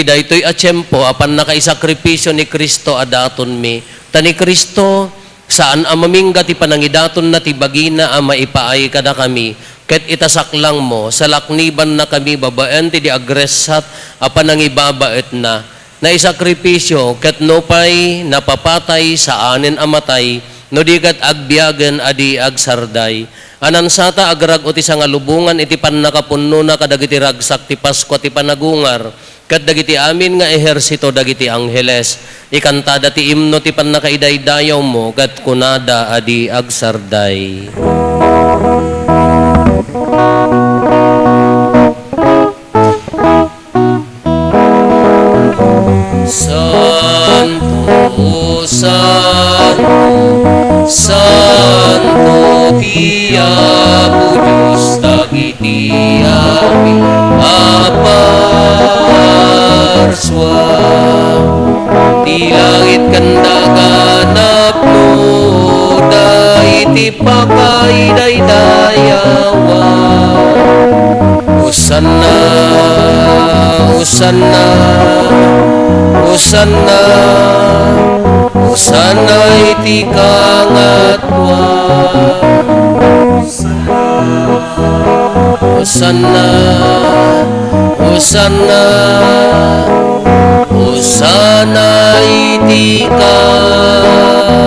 daytoy a tiyempo apan nakaisakripisyo ni Kristo adaton mi. Tani Kristo saan amamingga ti panangidaton na ti bagina a maipaay kada kami. Ket itasaklang mo, sa lakniban na kami babaen ti di agresat, apan nangibabaet na isakripisyo, ket nopay napapatay sa anin amatay, no di kat agbiagen adi agsarday. Anansata agrag uti sa ngalubungan iti pannakapunno na kadagiti ragsak ti Pasko ti panagungar, ket dagiti amin nga ehersito dagiti angheles, ikantada ti imno ti pannakaidaydayaw mo, ket kunada adi agsarday. Santo, Santo, Santo ti Apo Diyos dagiti amin aparswa ti langit kanda ganapno daiti pakaidaydayawam Hosanna, Hosanna, Hosanna, Hosanna iti kangatwa. Hosanna, Hosanna, Hosanna iti kangatwa.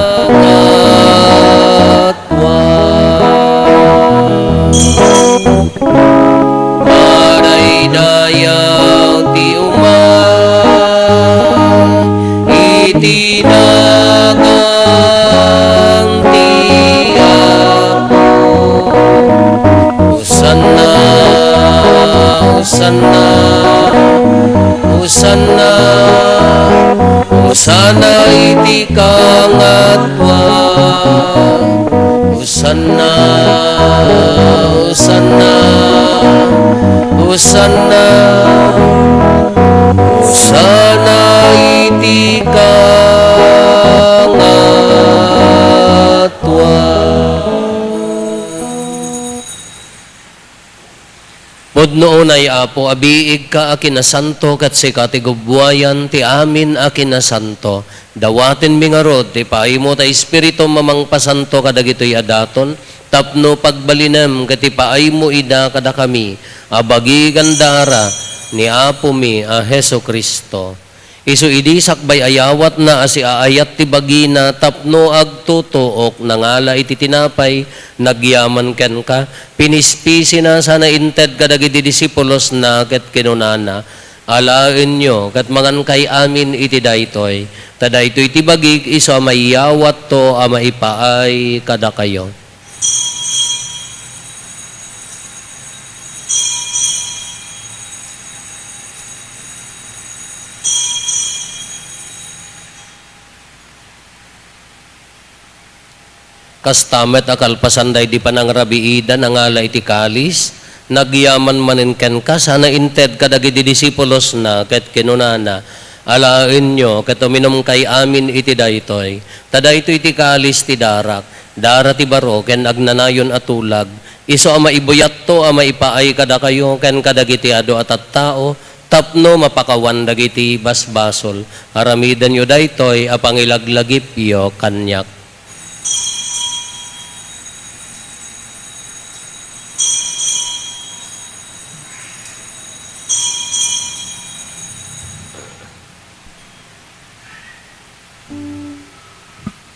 Dayaw ti umay itinagang ti Apo Hosanna, Hosanna, Hosanna, Hosanna iti kangatwa Hosanna, Hosanna, Hosanna, Hosanna iti kangatwa. Pudnoon ay Apo, abiig ka akin na santo, kat si katigubwayan, ti amin akin na santo. Dawatin mi nga rod, ti paimo ta Espiritu mamang pasanto kadagitoy adaton, tapno pagbalinem, kat ti paimo ida kada kami, abagi gandara, ni Apo mi a Heso Kristo. Isu idi sakbay ayawat na asi aayat ti bagina tapno agtutuok nangala iti tinapay nagyaman ken ka pinispisi na sana inted kadagiti disipulos na ket kinunana alaen nyo ket mangan kay amin iti daytoy tadaytoy ti bagig isu mayawat to a maipaay kada kayo. Kastamet akalpasanday di panangrabiida nangala iti kalis, nagyaman manin ken ka, sana inted kadagiti disipulos na, ket kinunana, alaen nyo, ket uminom kay amin iti daytoy, tadaytoy iti kalis ti darak, dara ti baro, ken agnanayon atulag, iso ama ibuyat to, ama ipaay kada kayo, ken kadagiti ado at tao, tapno mapakawan dagiti basbasol, aramidan yo daytoy, apangilaglagip yo kanyak.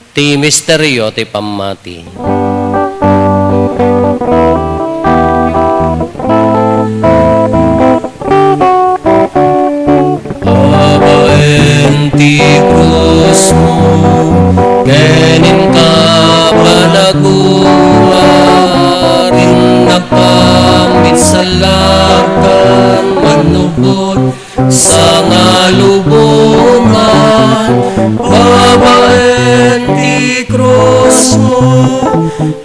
Ti misteryo ti pamati. Abaen ti krus mo, kenin ka panaguarin nakaminsalakan manubot sa ngalubungan. Babaen ti krus mo,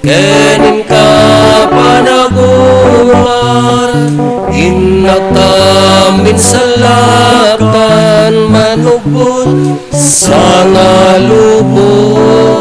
kenin ka panaguar, inakaminsalakan manubot sa ngalubungan.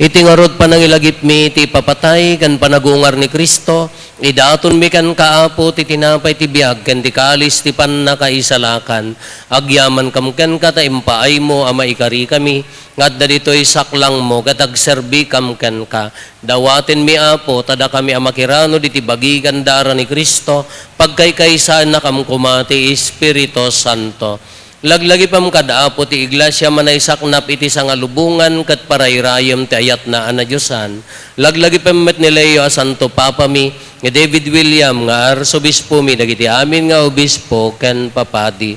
Iti ngarod panangilagip mi ti papatay kan panagungar ni Kristo, idaton mi kan kaapo ti tinapay ti biag ken ti kalis ti pannakaisalakan. Agyaman kam ken kata impaay mo ama ikari kami, ngadda ditoy saklang mo kat agserbi kam ken ka. Dawaten mi Apo tada kami amakirano diti bagigan dara ni Kristo, pagkaykaysan na kam kumati Espiritu Santo. Laglagi pam kadaapo ti iglesia manay saknap iti sangalubungan kat parayrayam ti ayat na anadyosan. Laglagi pam met ni Leo a Santo Papa mi, nga David William nga arsobispo mi, dagiti amin nga obispo ken papadi.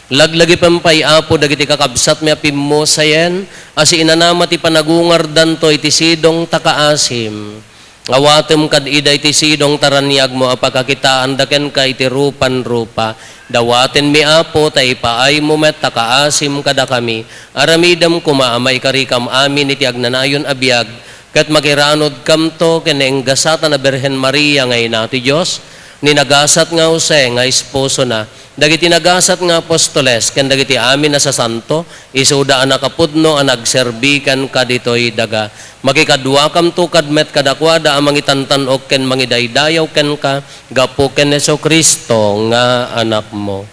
Laglagi pam pay Apo dagiti kakabsat mi apim mo sayen, asi inanama ti panagungar danto iti sidong takaasim. Awatem kad ida iti sidong taranyag mo apakakitaan daken ka iti rupan-rupa. Dawaten mi Apo tay paay mo met takaasim kada kami. Aramidam kumaamay karikam amin iti agnanayon abiyag. Kat makiranod kam to kenenggasata na Berhen Maria ngay na ti Diyos. Ninagasat nga Jose nga esposo na. Dagiti nagasat nga apostoles ken dagiti amin na sa santo. Isuda anakapudno anagserbikan kaditoy daga. Makikadwa kam to kadmet kadakwada amang itantanok ken mangidaydayaw ken ka gapo ken Heso Kristo nga anak mo.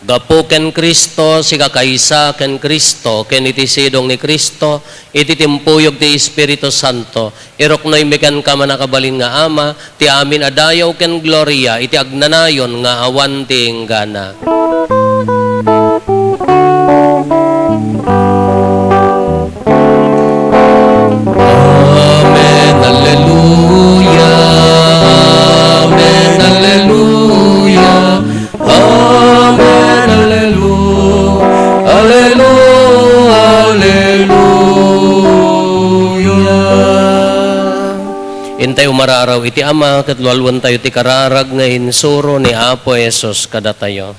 Gapo ken Kristo siga kaysa ken Kristo ken iti sidong ni Kristo iti timpuyog ti Espiritu Santo iroknoy mekan ka manakabalin nga ama ti amin adayaw ken gloria iti agnanayon nga awan ti enggana. Amen, Alleluia. Amen, Alleluia. Amen, Alleluia. Alleluia, Alleluia. Intay umararaw iti ama ket lualwan tayo ti kararag nga insuro ni Apo Jesus kada tayo.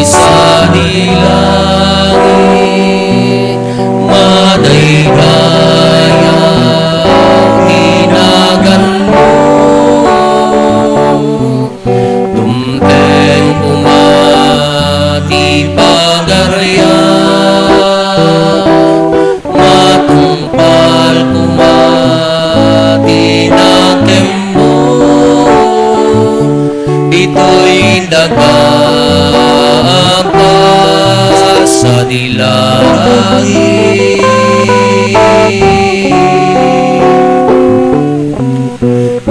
Sa dilangit, madaydayan dagaka sa dilahi.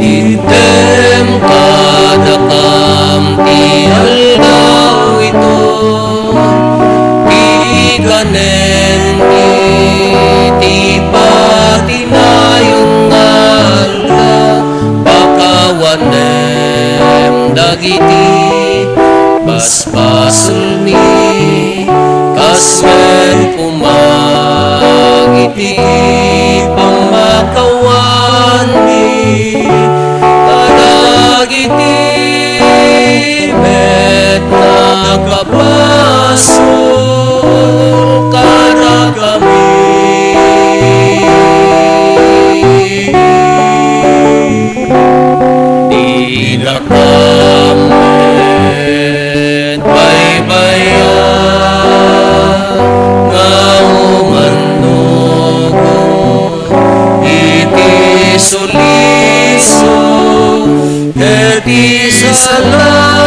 Item kadakam ti aldaw ito, iganen iti patinayong alda, bakawanem dagiti basbasol mi, kasmen pumagiti pamakawan mi, kadagiti met nakapasol karakami. Di nakamet baybayan nga umanugo iti suliso iti salakan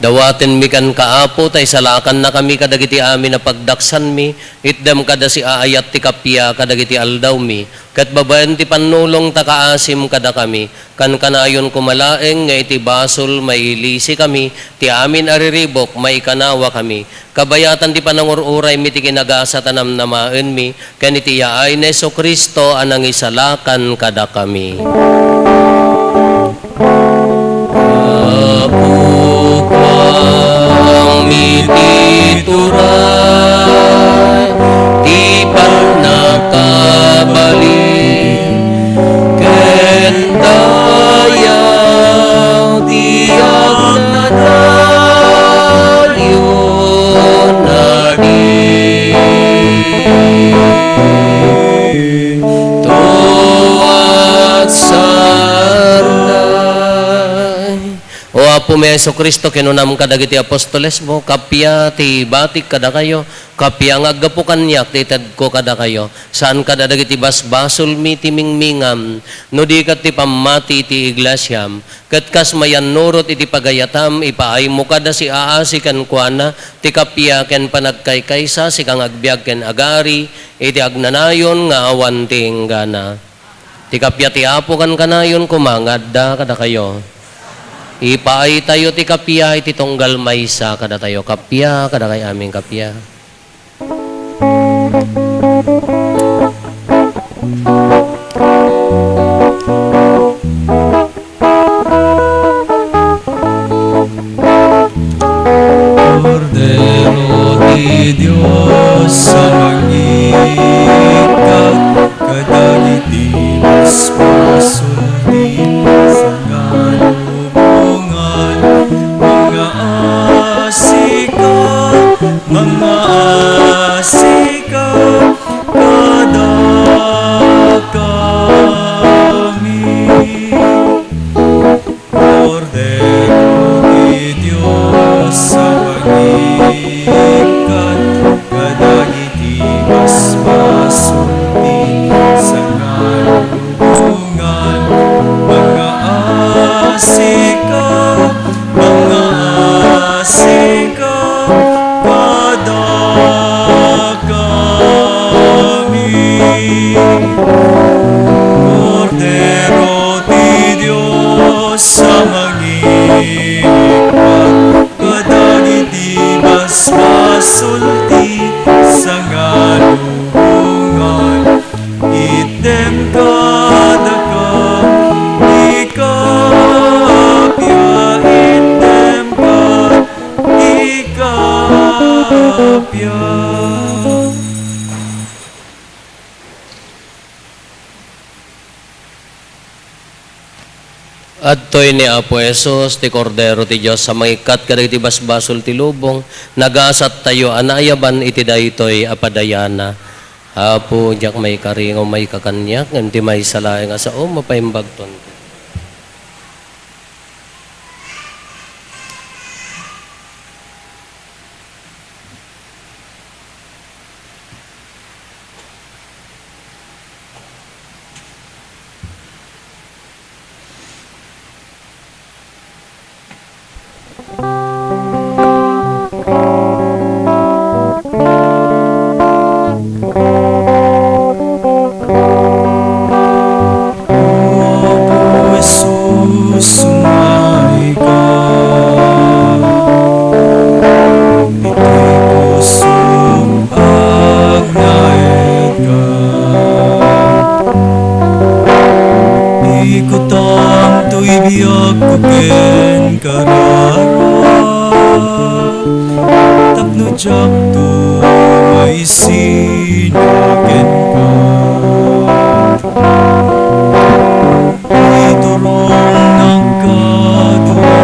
dawaten mi kan kaapo tay salakan na kami kadagiti amin na pagdaksan mi, itdam kada si aayat ti kapya kadagiti aldaw mi, kat babayan ti panulong takaasim kada kami, kan kanayon kumalaeng nga iti basol mailisi kami, ti amin ariribok may kanawa kami, kabayatan ti panangururay mi ti kinagasa tanam namaen mi, kan iti yaay na Hesus Kristo anang isalakan kada kami. Apukang mitituray, di pal nakabalik, kendayaw tiyak na dalyo na di. Tuwat sarday, o Apo mi Hesus Kristo, kinunam kadagiti apostoles mo, kapya ti batik kada kayo, kapya nga aggapo kanyak, ti ko kada kayo, saan kada dagiti basbasol mi ti mingmingam, no di kat ti pamati ti iglesyam, kat kas mayan nurot iti pagayatam, ipaay mo kada si aasi kan kuana, ti kapya ken panagkaykaysa, si kang agbyag ken agari, iti agnanayon nga awan ti inggana. Ti kapya ti Apo kan kanayon kumangadda kada kayo. Ipaay tayo ti kapya iti tunggal maysa kada tayo kapya kada kay aming kapya. Cordero di Diyos sa mangikat, kadagiti basbasoldi sa galubungan, mga asika, kada kami. Cordero di Diyos sa mangikat, kadagiti basbasoldi sa galubungan, mga asika, kada kami. Cordero di Diyos sa mangikat, kadagiti basbasoldi sa galubungan, item kada ikapya, item ikapya. Adtoy ni Apo Hesus, ti Cordero ti Diyos sa mangikat kadagiti basbasol ti lubong, nagasat tayo anayaban iti daytoy apadayana. Apo, diyak may karingaw may kakanyak, nganti may salaeng asao, mapaimbagton. biyag ko ken karara tapno jak to may sinaken ka iturong nagkadua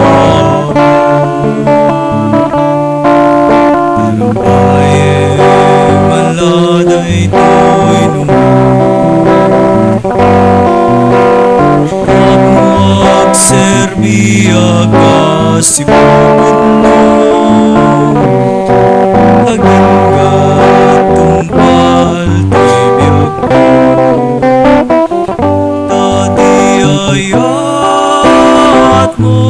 pero baye maladay to'y Serbia kasi pupuno Agin ka tumpal tibiyag Tati ayat mo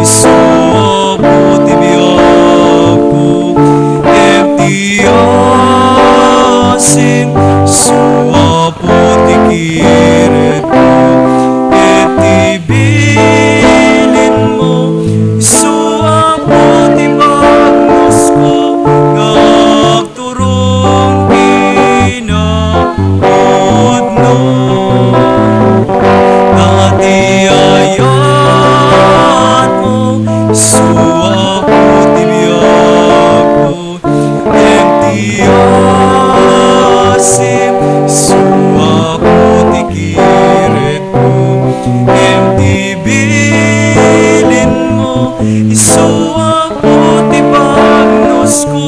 isuabo tibiyag ko Eptiasim suabo tikiret ko Etibilin mo isuabo tibagnos ko Ngagturong kinapudno Dati ayat mo isuabo tibiyag ko Etiasim isuabo tikiret ko Etibilin mo isuabo tibagnos ko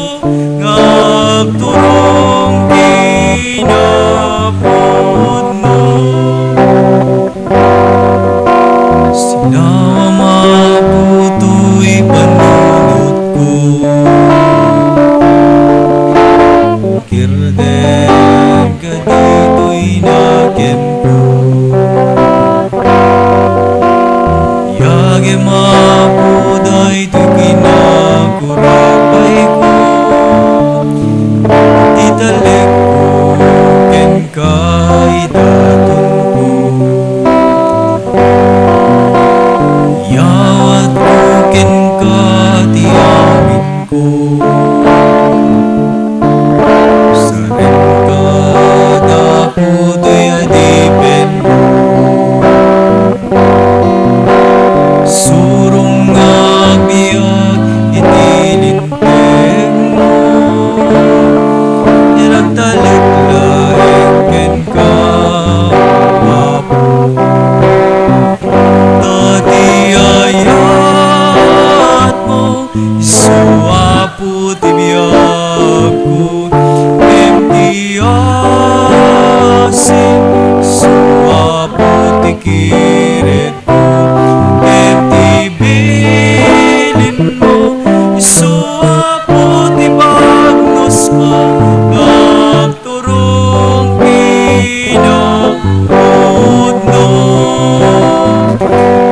Ngagturong kinapudno Sinawa mabuto'y panunod ko Kirden ka dito'y nakin ko Yagi mapuday to'y kinakurapay ko Italik ko ken kaidaton ko Yawat ko ken katiyamin ko Saren ka daputo'y adipin mo Surong ngabiyag itilinteng mo Nilagtalik laing ken ka wapo Tati ayat mo isuapo tibiyag ko Etiasim isuapo tikiret ko Etibilin mo isuapo tibagnos ko Ngagturong kinapudno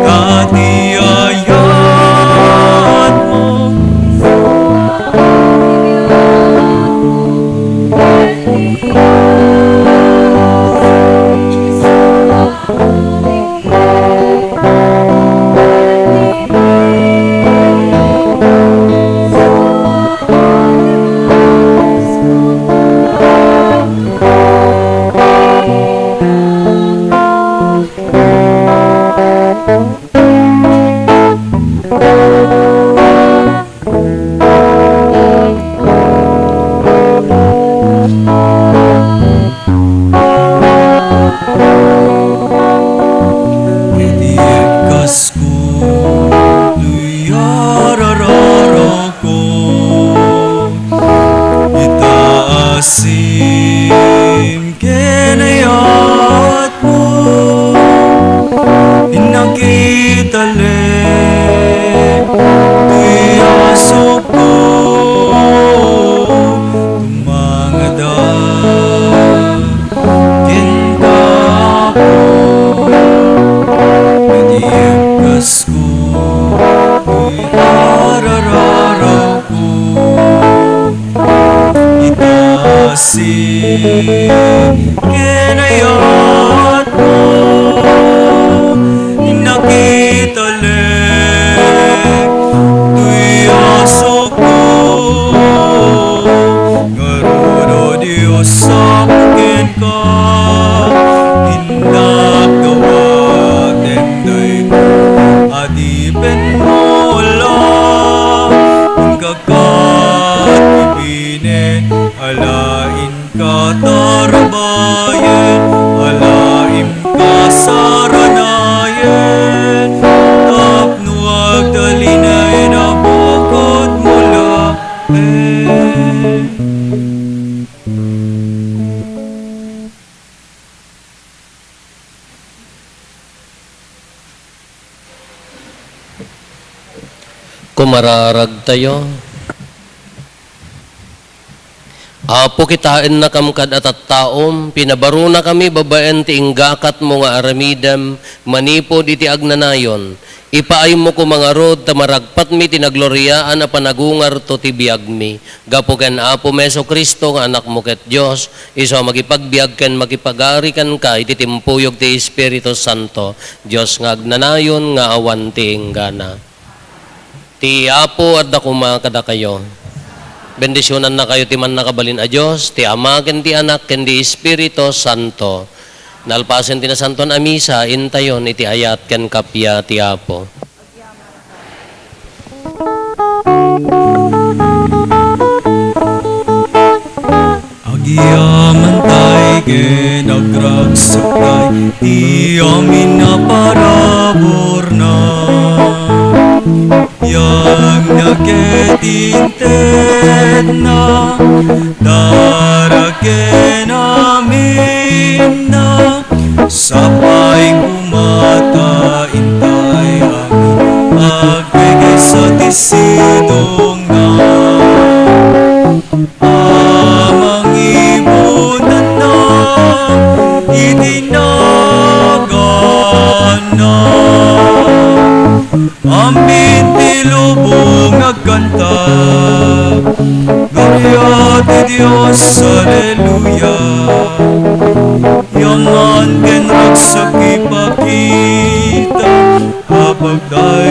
Dati ayat mo Itiikas ko luyarararo ko Itaasim kenayat mo Inakitali tuyasok ko Tumangada kinkapo Itiikas ko luyarararo ko Itaasim kenayat mo Inakitali tuyasok ko Ngaruno Diyos sa akin ka Hinag gawag tenday ko Kumararag tayo. Apo kitain na kamkad at taom, pinabaro na kami babaen ti inggakat mo nga aramidam, manipod iti agnanayon. Ipaay mo ko mga rod, tamaragpat mi tinagloryaan a panagungar to ti biag mi. Gapo ken Apo Meso Kristo nga anak mo ket Dios, iso magipagbiag ken makipagari kan ka iti timpuyog ti Espiritu Santo. Dios nga agnanayon nga awan ti inggana. Ti Apo at dakuma kada kayo. Bendisyonan na kayo ti man nakabalin a Diyos, ti Ama ken ti Anak ken ti Espiritu Santo. Nalpasen ti nasanton a misa, intayon iti ayat ken kapya ti Apo. Agiaman tay ken agragsakay, ti amin na parabor na. Yang naketinted na, darake namin na, sapay kumata intay amin, agbigay sa tisidong na. Amang imunan na, itinagan na. Amin tilubong agkanta, Gloria ti Dios, Alleluia. Yaman ken ragsak ipakita, habag tayo